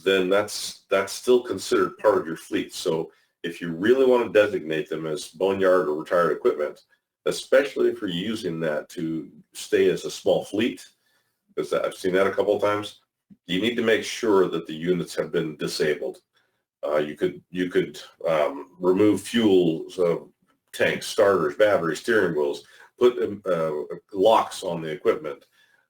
then that's still considered part of your fleet. So if you really want to designate them as boneyard or retired equipment, especially if you're using that to stay as a small fleet, because I've seen that a couple of times, you need to make sure that the units have been disabled. You could remove fuel tanks, starters, batteries, steering wheels, put locks on the equipment.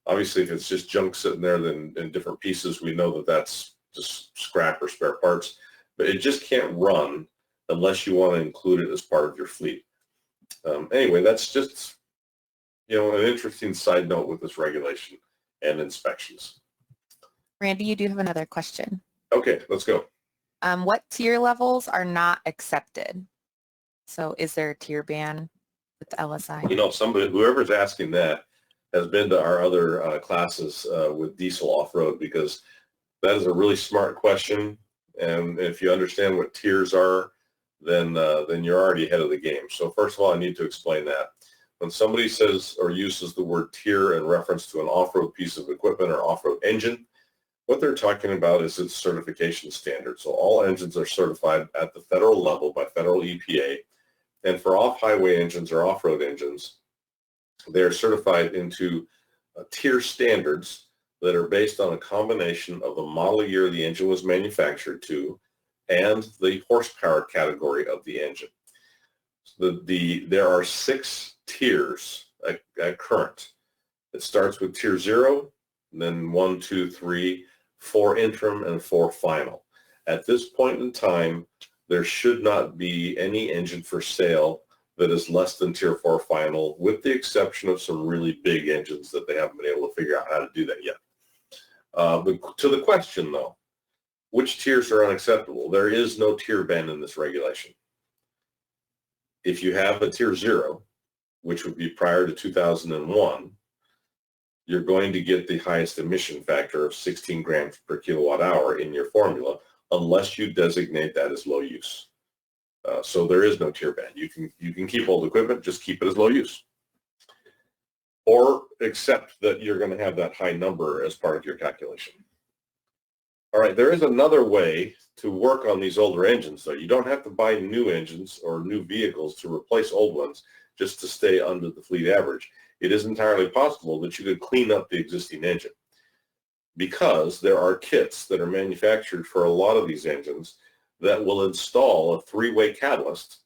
Obviously, if it's just junk sitting there, then in different pieces, we know that that's just scrap or spare parts. But it just can't run unless you want to include it as part of your fleet. Anyway, that's just an interesting side note with this regulation and inspections. Randy, you do have another question. Okay, let's go. What tier levels are not accepted? So is there a tier ban with LSI? Whoever's asking that has been to our other classes with diesel off-road, because that is a really smart question. And if you understand what tiers are, then you're already ahead of the game. So first of all, I need to explain that. When somebody says or uses the word tier in reference to an off-road piece of equipment or off-road engine, what they're talking about is its certification standard. So all engines are certified at the federal level by federal EPA. And for off-highway engines or off-road engines, they're certified into tier standards that are based on a combination of the model year the engine was manufactured to and the horsepower category of the engine. There are 6 tiers at current. It starts with tier 0, then 1, 2, 3, 4 interim, and 4 final. At this point in time, there should not be any engine for sale that is less than tier 4 final, with the exception of some really big engines that they haven't been able to figure out how to do that yet. But to the question, though, which tiers are unacceptable? There is no tier ban in this regulation. If you have a tier 0, which would be prior to 2001, you're going to get the highest emission factor of 16 grams per kilowatt hour in your formula, unless you designate that as low use. So there is no tier ban. You can keep old equipment, just keep it as low use. Or accept that you're going to have that high number as part of your calculation. All right, there is another way to work on these older engines, though. You don't have to buy new engines or new vehicles to replace old ones just to stay under the fleet average. It is entirely possible that you could clean up the existing engine, because there are kits that are manufactured for a lot of these engines that will install a 3-way catalyst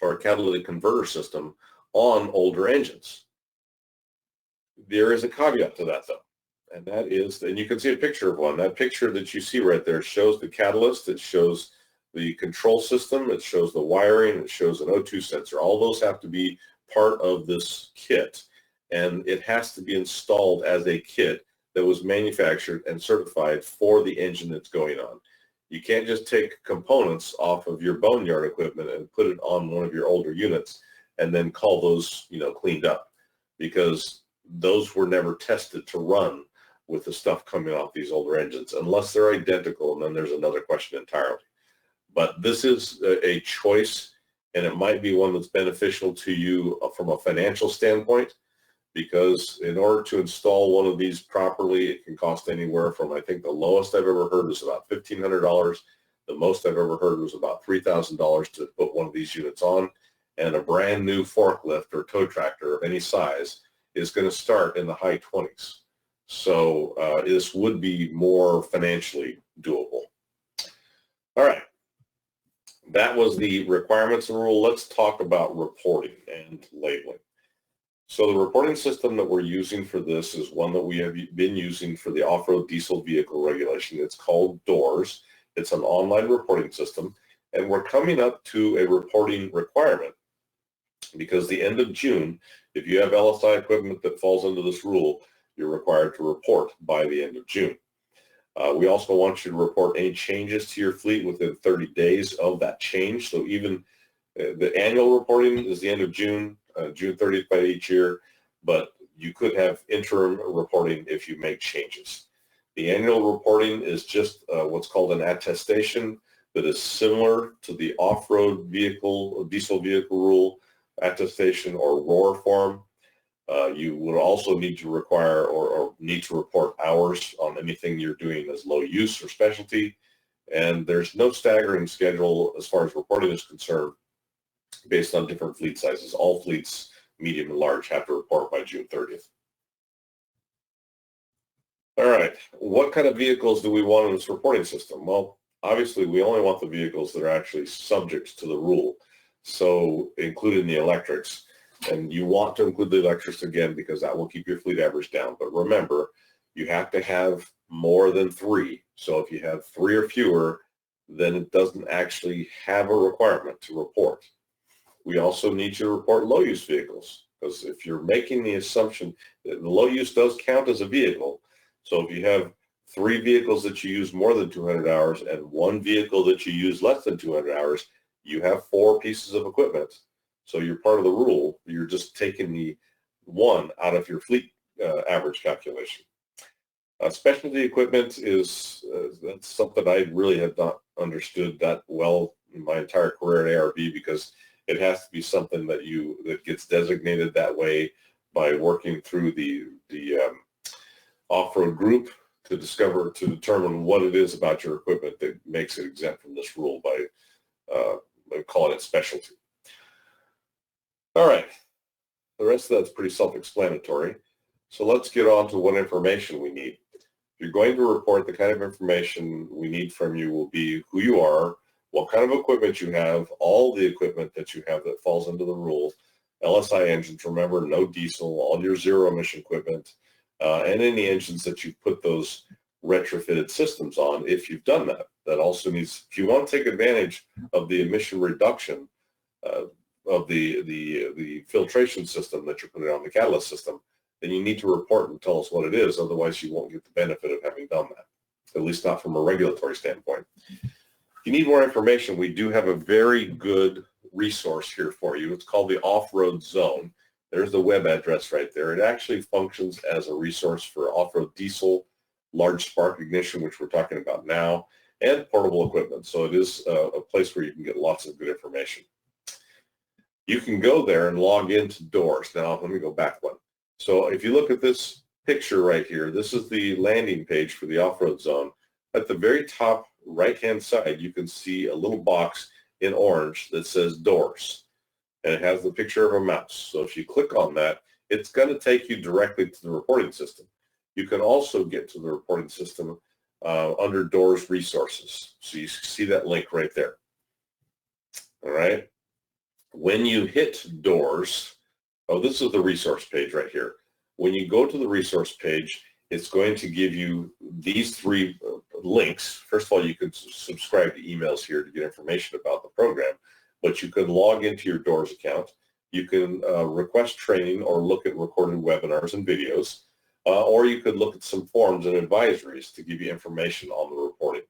or a catalytic converter system on older engines. There is a caveat to that, though, and that is, and you can see a picture of one. That picture that you see right there shows the catalyst, it shows the control system, it shows the wiring, it shows an O2 sensor. All those have to be part of this kit, and it has to be installed as a kit that was manufactured and certified for the engine that's going on. You can't just take components off of your boneyard equipment and put it on one of your older units and then call those, cleaned up, because those were never tested to run with the stuff coming off these older engines, unless they're identical, and then there's another question entirely. But this is a choice, and it might be one that's beneficial to you from a financial standpoint, because in order to install one of these properly, it can cost anywhere from, I think the lowest I've ever heard was about $1,500. The most I've ever heard was about $3,000 to put one of these units on. And a brand new forklift or tow tractor of any size is going to start in the high 20s. So this would be more financially doable. All right. That was the requirements and rule. Let's talk about reporting and labeling. So the reporting system that we're using for this is one that we have been using for the off-road diesel vehicle regulation. It's called DOORS. It's an online reporting system, and we're coming up to a reporting requirement because the end of June, if you have LSI equipment that falls under this rule, you're required to report by the end of June. We also want you to report any changes to your fleet within 30 days of that change. So even the annual reporting is the end of June, June 30th by each year, but you could have interim reporting if you make changes. The annual reporting is just what's called an attestation that is similar to the off-road vehicle, diesel vehicle rule attestation or ROAR form. You would also need to require or need to report hours on anything you're doing as low use or specialty. And there's no staggering schedule as far as reporting is concerned based on different fleet sizes. All fleets, medium and large, have to report by June 30th. All right, what kind of vehicles do we want in this reporting system? Well, obviously we only want the vehicles that are actually subject to the rule, so including the electrics. And you want to include the electrics again because that will keep your fleet average down. But remember, you have to have more than 3. So if you have 3 or fewer, then it doesn't actually have a requirement to report. We also need you to report low-use vehicles because if you're making the assumption that the low use does count as a vehicle, so if you have 3 vehicles that you use more than 200 hours and 1 vehicle that you use less than 200 hours, you have 4 pieces of equipment. So you're part of the rule. You're just taking the 1 out of your fleet average calculation. Specialty equipment is that's something I really have not understood that well in my entire career at ARB because it has to be something that gets designated that way by working through the off-road group to determine what it is about your equipment that makes it exempt from this rule by calling it specialty. All right, the rest of that's pretty self-explanatory. So let's get on to what information we need. If you're going to report, the kind of information we need from you will be who you are, what kind of equipment you have, all the equipment that you have that falls under the rule, LSI engines, remember, no diesel, all your zero-emission equipment, and any engines that you've put those retrofitted systems on if you've done that. That also needs, if you want to take advantage of the emission reduction of the filtration system that you're putting on the catalyst system, then you need to report and tell us what it is. Otherwise, you won't get the benefit of having done that, at least not from a regulatory standpoint. If you need more information, we do have a very good resource here for you. It's called the Off-Road Zone. There's the web address right there. It actually functions as a resource for off-road diesel, large spark ignition, which we're talking about now, and portable equipment. So it is a place where you can get lots of good information. You can go there and log into DOORS. Now, let me go back one. So if you look at this picture right here, this is the landing page for the off-road zone. At the very top right-hand side, you can see a little box in orange that says DOORS, and it has the picture of a mouse. So if you click on that, it's going to take you directly to the reporting system. You can also get to the reporting system under DOORS resources. So you see that link right there. All right. When you hit DOORS, oh, this is the resource page right here. When you go to the resource page, it's going to give you these 3 links. First of all, you can subscribe to emails here to get information about the program, but you can log into your DOORS account. You can request training or look at recorded webinars and videos, or you could look at some forms and advisories to give you information on the reporting.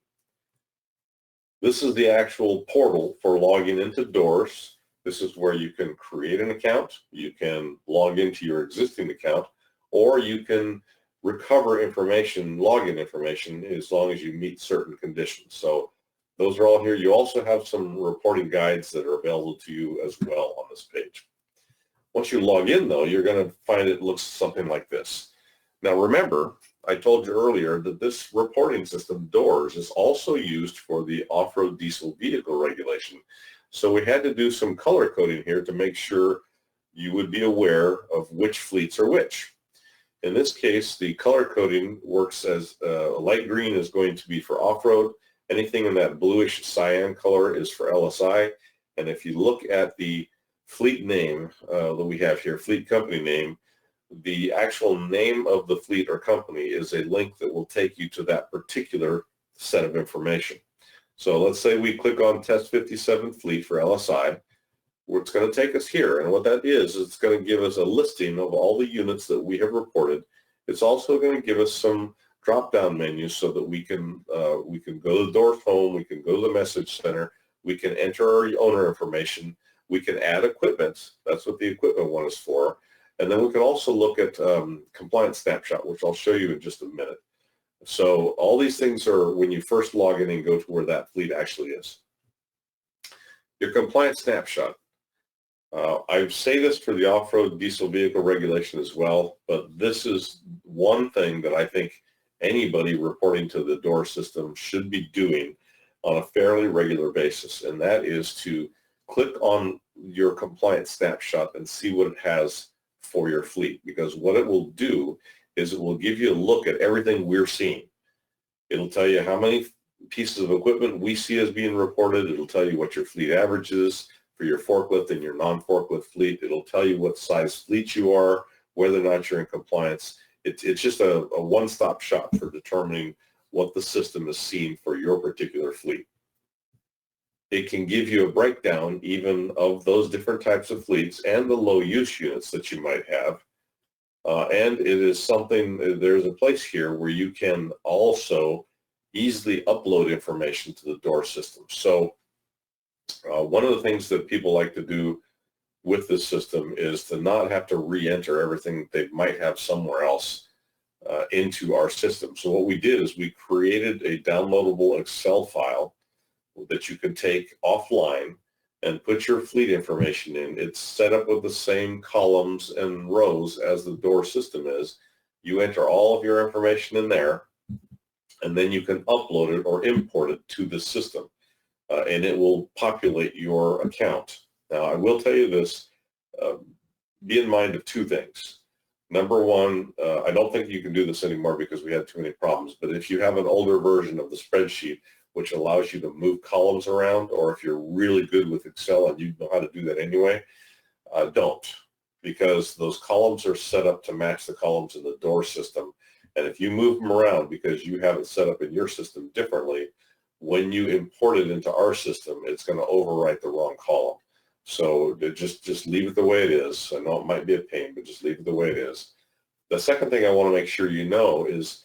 This is the actual portal for logging into DOORS. This is where you can create an account, you can log into your existing account, or you can recover information, login information, as long as you meet certain conditions. So those are all here. You also have some reporting guides that are available to you as well on this page. Once you log in, though, you're going to find it looks something like this. Now remember, I told you earlier that this reporting system, DOORS, is also used for the off-road diesel vehicle regulation. So we had to do some color coding here to make sure you would be aware of which fleets are which. In this case, the color coding works as light green is going to be for off-road Anything in that bluish cyan color is for LSI. And if you look at the fleet name that we have here, fleet company name, the actual name of the fleet or company is a link that will take you to that particular set of information. So let's say we click on Test 57 Fleet for LSI. It's going to take us here, and what that is it's going to give us a listing of all the units that we have reported. It's also going to give us some drop-down menus so that we can go to the doors home, we can go to the message center, we can enter our owner information, we can add equipment. That's what the equipment one is for. And then we can also look at compliance snapshot, which I'll show you in just a minute. So all these things are when you first log in and go to where that fleet actually is. Your compliance snapshot. I say this for the off-road diesel vehicle regulation as well, but this is one thing that I think anybody reporting to the door system should be doing on a fairly regular basis, and that is to click on your compliance snapshot and see what it has for your fleet, because what it will do is it will give you a look at everything we're seeing. It'll tell you how many pieces of equipment we see as being reported. It'll tell you what your fleet average is for your forklift and your non-forklift fleet. It'll tell you what size fleet you are, whether or not you're in compliance. It's just a one-stop shop for determining what the system is seeing for your particular fleet. It can give you a breakdown even of those different types of fleets and the low use units that you might have. And it is something, there's a place here where you can also easily upload information to the door system. So one of the things that people like to do with this system is to not have to re-enter everything they might have somewhere else into our system. So what we did is we created a downloadable Excel file that you can take offline and put your fleet information in. It's set up with the same columns and rows as the door system is. You enter all of your information in there, and then you can upload it or import it to the system, and it will populate your account. Now, I will tell you this, be in mind of two things. Number one, I don't think you can do this anymore because we had too many problems, but if you have an older version of the spreadsheet, which allows you to move columns around, or if you're really good with Excel and you know how to do that anyway, don't, because those columns are set up to match the columns in the door system. And if you move them around because you have it set up in your system differently, when you import it into our system, it's going to overwrite the wrong column. So just leave it the way it is. I know it might be a pain, but just leave it the way it is. The second thing I want to make sure you know is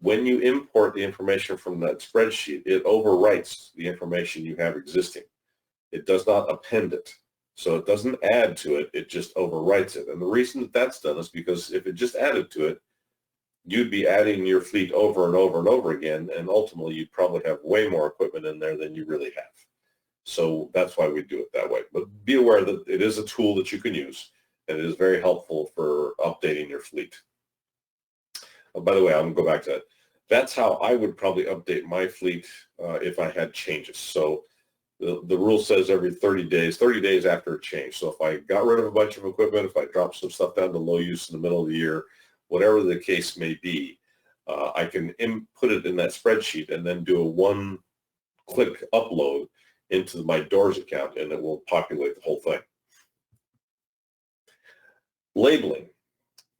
when you import the information from that spreadsheet, it overwrites the information you have existing. It does not append it. So it doesn't add to it, it just overwrites it. And the reason that that's done is because if it just added to it, you'd be adding your fleet over and over and over again, and ultimately you'd probably have way more equipment in there than you really have. So that's why we do it that way. But be aware that it is a tool that you can use, and it is very helpful for updating your fleet. By the way, I'm going to go back to that. That's how I would probably update my fleet if I had changes. So the rule says every 30 days after a change. So if I got rid of a bunch of equipment, if I dropped some stuff down to low use in the middle of the year, whatever the case may be, I can input it in that spreadsheet and then do a one-click upload into my doors account, and it will populate the whole thing. Labeling.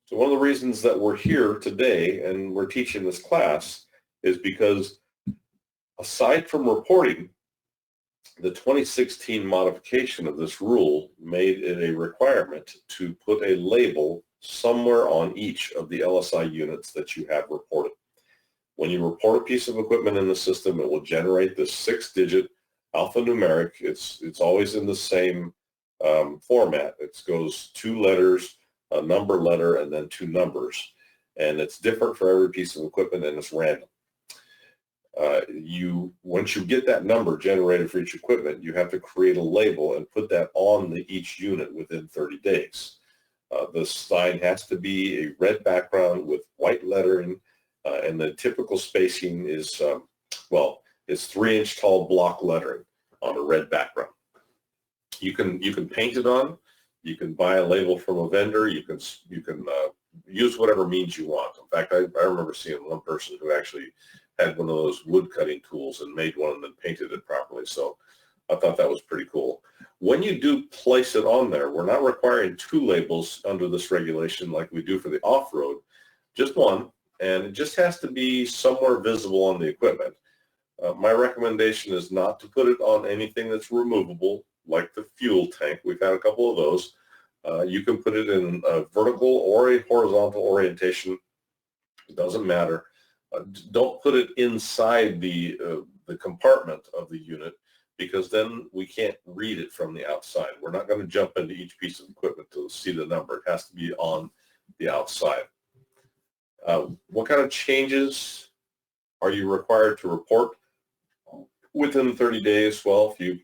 So one of the reasons that we're here today and we're teaching this class is because aside from reporting, the 2016 modification of this rule made it a requirement to put a label somewhere on each of the LSI units that you have reported. When you report a piece of equipment in the system, it will generate this 6-digit alphanumeric. It's always in the same format. It goes 2 letters, a number letter, and then 2 numbers. And it's different for every piece of equipment, and it's random. Once you get that number generated for each equipment, you have to create a label and put that on each unit within 30 days. The sign has to be a red background with white lettering, and the typical spacing is, it's 3-inch tall block lettering on a red background. You can paint it on. You can buy a label from a vendor. You can use whatever means you want. In fact, I remember seeing one person who actually had one of those wood cutting tools and made one and then painted it properly. So I thought that was pretty cool. When you do place it on there, we're not requiring 2 labels under this regulation like we do for the off-road, just one, and it just has to be somewhere visible on the equipment. My recommendation is not to put it on anything that's removable, like the fuel tank. We've had a couple of those. You can put it in a vertical or a horizontal orientation. It doesn't matter. Don't put it inside the compartment of the unit, because then we can't read it from the outside. We're not going to jump into each piece of equipment to see the number. It has to be on the outside. What kind of changes are you required to report within 30 days? Well, if you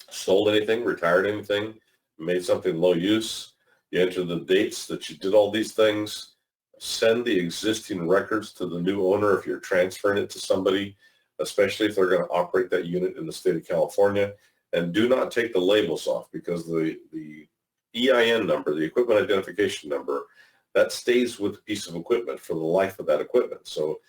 sold anything, retired anything, made something low use, you enter the dates that you did all these things, send the existing records to the new owner if you're transferring it to somebody, especially if they're going to operate that unit in the state of California, and do not take the labels off, because the EIN number, the equipment identification number, that stays with the piece of equipment for the life of that equipment. So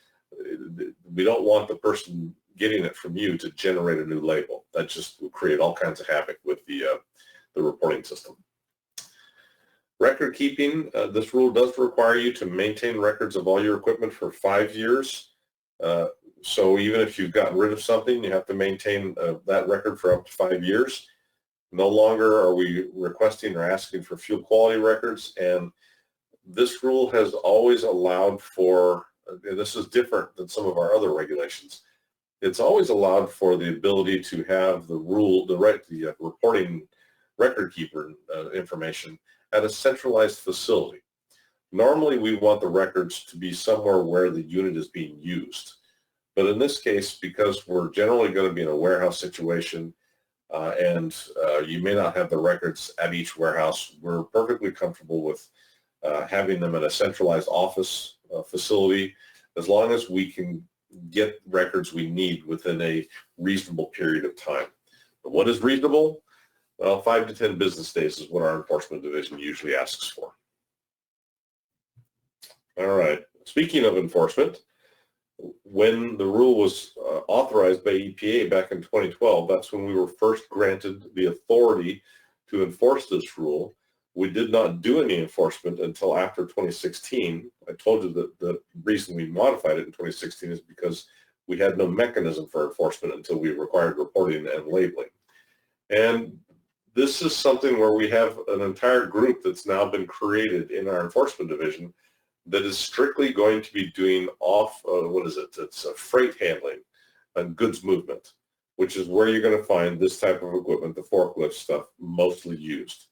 we don't want the person getting it from you to generate a new label. That just will create all kinds of havoc with the reporting system. Record keeping, this rule does require you to maintain records of all your equipment for 5 years. So even if you've gotten rid of something, you have to maintain that record for up to 5 years. No longer are we requesting or asking for fuel quality records, and this rule has always allowed for, and this is different than some of our other regulations, it's always allowed for the ability to have the reporting record keeper information at a centralized facility. Normally we want the records to be somewhere where the unit is being used. But in this case, because we're generally going to be in a warehouse situation and you may not have the records at each warehouse, we're perfectly comfortable with having them in a centralized office facility, as long as we can get records we need within a reasonable period of time. But what is reasonable? Well, 5 to 10 business days is what our enforcement division usually asks for. All right. Speaking of enforcement, when the rule was authorized by EPA back in 2012, that's when we were first granted the authority to enforce this rule. We did not do any enforcement until after 2016. I told you that the reason we modified it in 2016 is because we had no mechanism for enforcement until we required reporting and labeling. And this is something where we have an entire group that's now been created in our enforcement division that is strictly going to be doing it's freight handling and goods movement, which is where you're going to find this type of equipment, the forklift stuff, mostly used.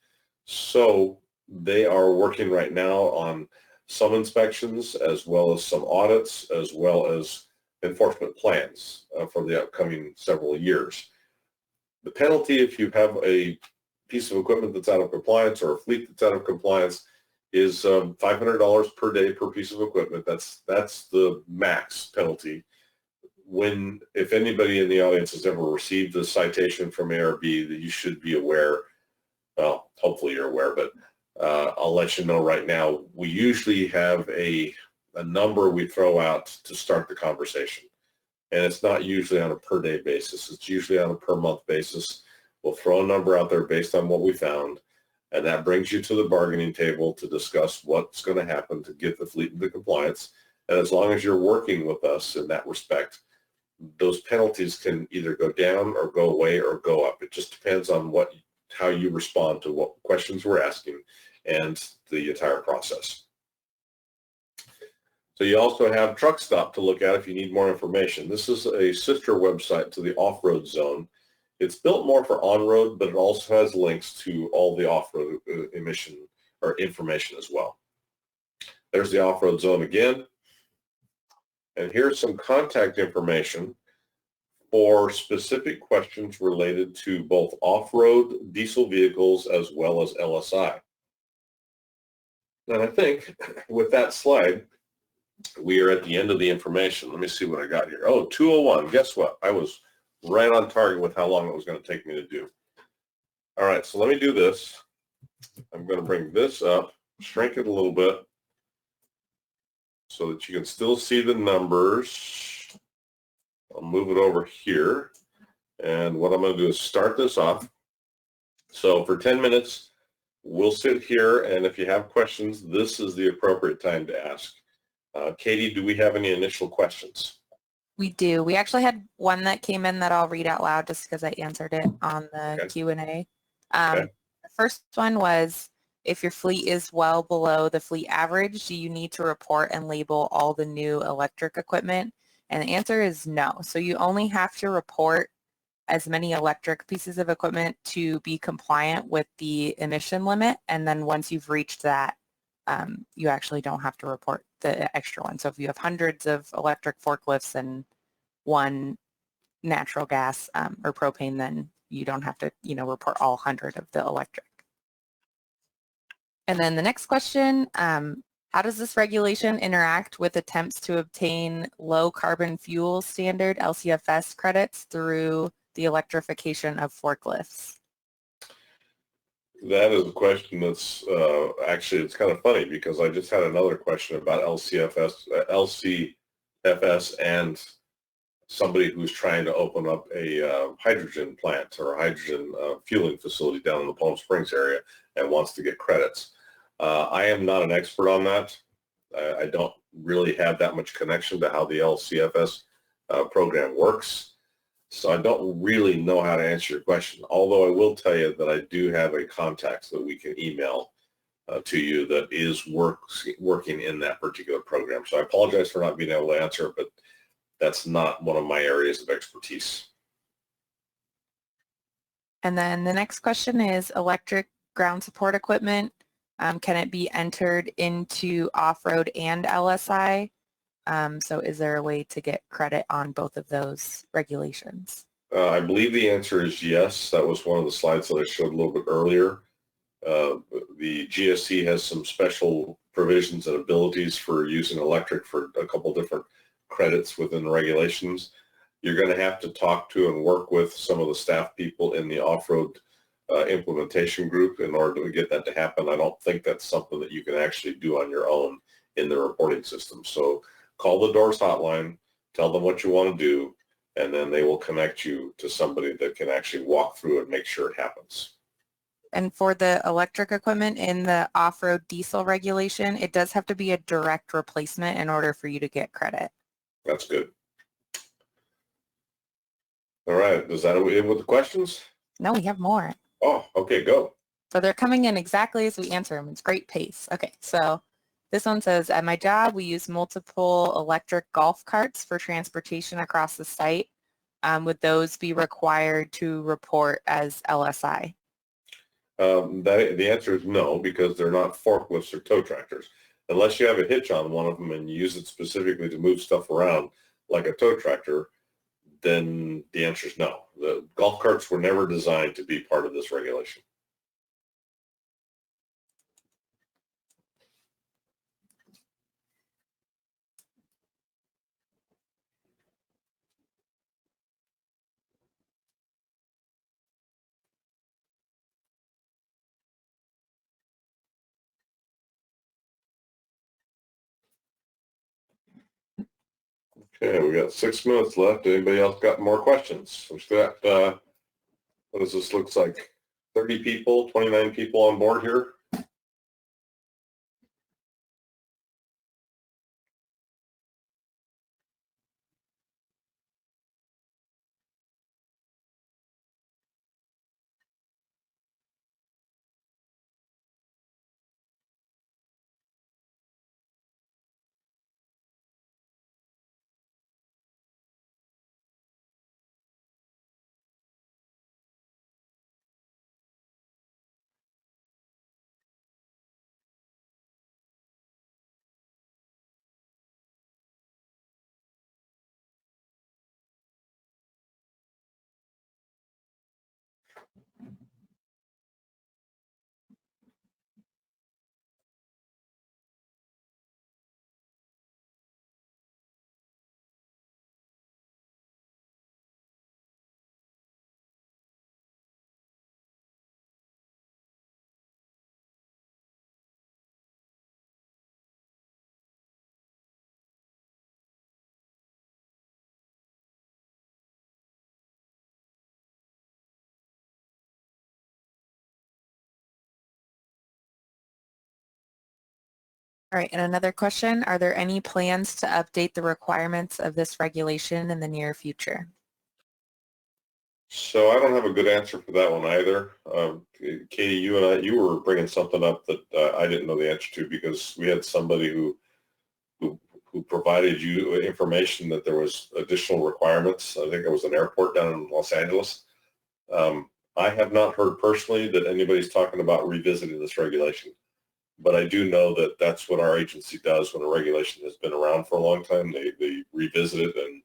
So they are working right now on some inspections, as well as some audits, as well as enforcement plans for the upcoming several years. The penalty if you have a piece of equipment that's out of compliance or a fleet that's out of compliance is $500 per day per piece of equipment. That's the max penalty. If anybody in the audience has ever received a citation from ARB, that you should be aware. Well, hopefully you're aware, but I'll let you know right now. We usually have a number we throw out to start the conversation, and it's not usually on a per day basis. It's usually on a per month basis. We'll throw a number out there based on what we found, and that brings you to the bargaining table to discuss what's going to happen to get the fleet into compliance. And as long as you're working with us in that respect, those penalties can either go down or go away or go up. It just depends on how you respond to what questions we're asking and the entire process. So you also have Truck Stop to look at if you need more information. This is a sister website to the Off-Road Zone. It's built more for on-road, but it also has links to all the off-road information as well. There's the Off-Road Zone again. And here's some contact information for specific questions related to both off-road diesel vehicles as well as LSI. And I think with that slide, we are at the end of the information. Let me see what I got here. Oh, 201. Guess what? I was right on target with how long it was going to take me to do. All right, so let me do this. I'm going to bring this up, shrink it a little bit so that you can still see the numbers. I'll move it over here. And what I'm going to do is start this off. So for 10 minutes, we'll sit here, and if you have questions, this is the appropriate time to ask. Katie, do we have any initial questions? We do. We actually had one that came in that I'll read out loud just because I answered it on the Q&A. The first one was, if your fleet is well below the fleet average, do you need to report and label all the new electric equipment? And the answer is no. So you only have to report as many electric pieces of equipment to be compliant with the emission limit. And then once you've reached that, you actually don't have to report the extra one. So if you have hundreds of electric forklifts and one natural gas or propane, then you don't have to, report all 100 of the electric. And then the next question, how does this regulation interact with attempts to obtain low carbon fuel standard LCFS credits through the electrification of forklifts? That is a question that's actually, it's kind of funny because I just had another question about LCFS and somebody who's trying to open up a hydrogen plant or a hydrogen fueling facility down in the Palm Springs area and wants to get credits. I am not an expert on that. I don't really have that much connection to how the LCFS program works. So I don't really know how to answer your question, although I will tell you that I do have a contact that we can email to you that is working in that particular program. So I apologize for not being able to answer, but that's not one of my areas of expertise. And then the next question is electric ground support equipment. Can it be entered into off-road and LSI? So is there a way to get credit on both of those regulations? I believe the answer is yes. That was one of the slides that I showed a little bit earlier. The GSC has some special provisions and abilities for using electric for a couple different credits within the regulations. You're going to have to talk to and work with some of the staff people in the off-road implementation group in order to get that to happen. I don't think that's something that you can actually do on your own in the reporting system. So call the DOORS hotline, tell them what you want to do, and then they will connect you to somebody that can actually walk through and make sure it happens. And for the electric equipment in the off-road diesel regulation, it does have to be a direct replacement in order for you to get credit. That's good. All right. Is that it with the questions? No, we have more. Oh, okay, go. So they're coming in exactly as we answer them. It's great pace. Okay, so this one says, at my job, we use multiple electric golf carts for transportation across the site. Would those be required to report as LSI? The answer is no, because they're not forklifts or tow tractors. Unless you have a hitch on one of them and you use it specifically to move stuff around like a tow tractor, then the answer is no. The golf carts were never designed to be part of this regulation. Okay, we got 6 minutes left. Anybody else got more questions? We've got, what does this look like? 30 people, 29 people on board here? All right, and another question, are there any plans to update the requirements of this regulation in the near future? So I don't have a good answer for that one either. Katie, you were bringing something up that I didn't know the answer to, because we had somebody who, who provided you information that there was additional requirements. I think it was an airport down in Los Angeles. I have not heard personally that anybody's talking about revisiting this regulation, but I do know that that's what our agency does when a regulation has been around for a long time. They revisit it and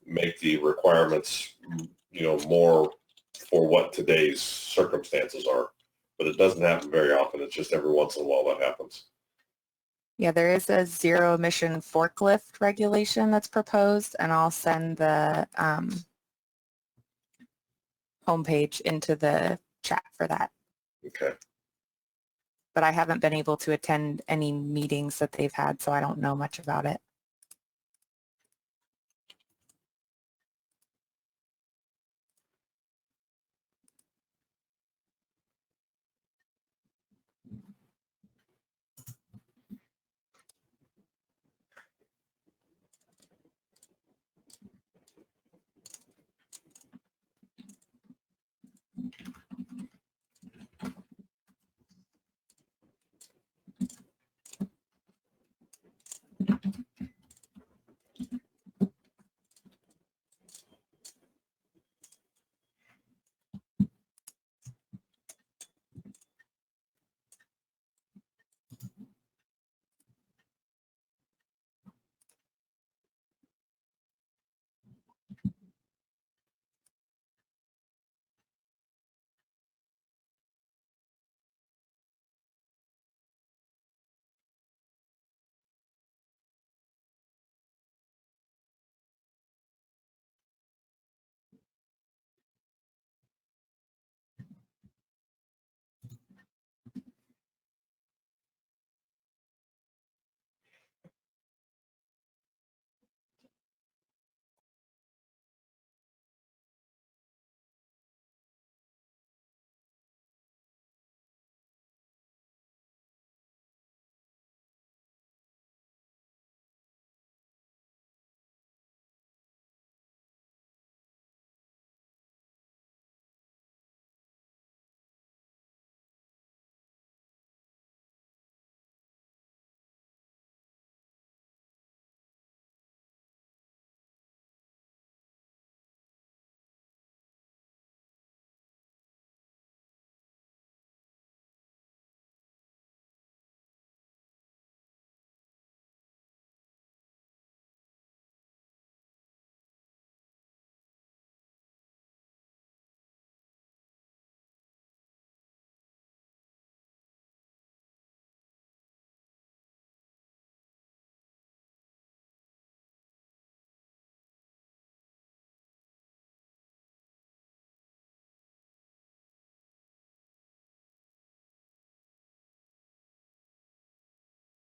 make the requirements, more for what today's circumstances are. But it doesn't happen very often. It's just every once in a while that happens. Yeah, there is a zero emission forklift regulation that's proposed, and I'll send the homepage into the chat for that. Okay. But I haven't been able to attend any meetings that they've had, so I don't know much about it.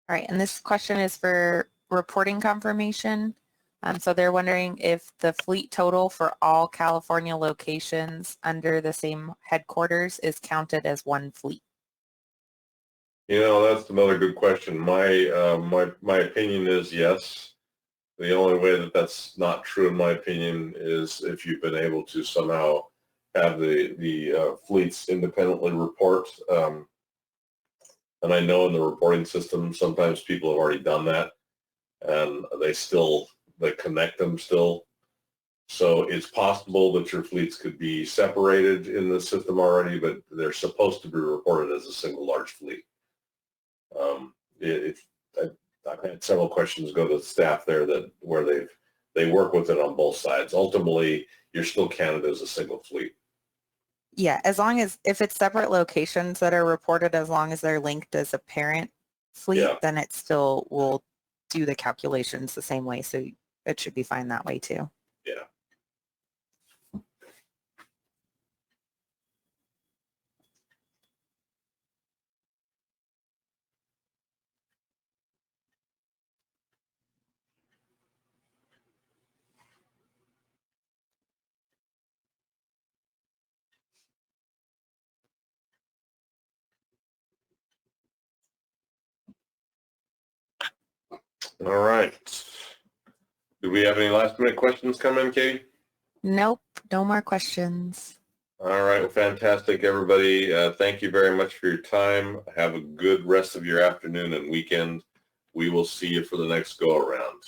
All right, and this question is for reporting confirmation. So they're wondering if the fleet total for all California locations under the same headquarters is counted as one fleet. That's another good question. My opinion is yes. The only way that that's not true, in my opinion, is if you've been able to somehow have the fleets independently report. And I know in the reporting system, sometimes people have already done that, and they connect them still. So it's possible that your fleets could be separated in the system already, but they're supposed to be reported as a single large fleet. Um, I've had several questions go to the staff there where they work with it on both sides. Ultimately, you're still counted as a single fleet. Yeah, as long as if it's separate locations that are reported, as long as they're linked as a parent fleet, then it still will do the calculations the same way. So it should be fine that way too. Yeah. All right. Do we have any last minute questions come in, Katie? Nope, no more questions. All right, well, fantastic, everybody. Thank you very much for your time. Have a good rest of your afternoon and weekend. We will see you for the next go around.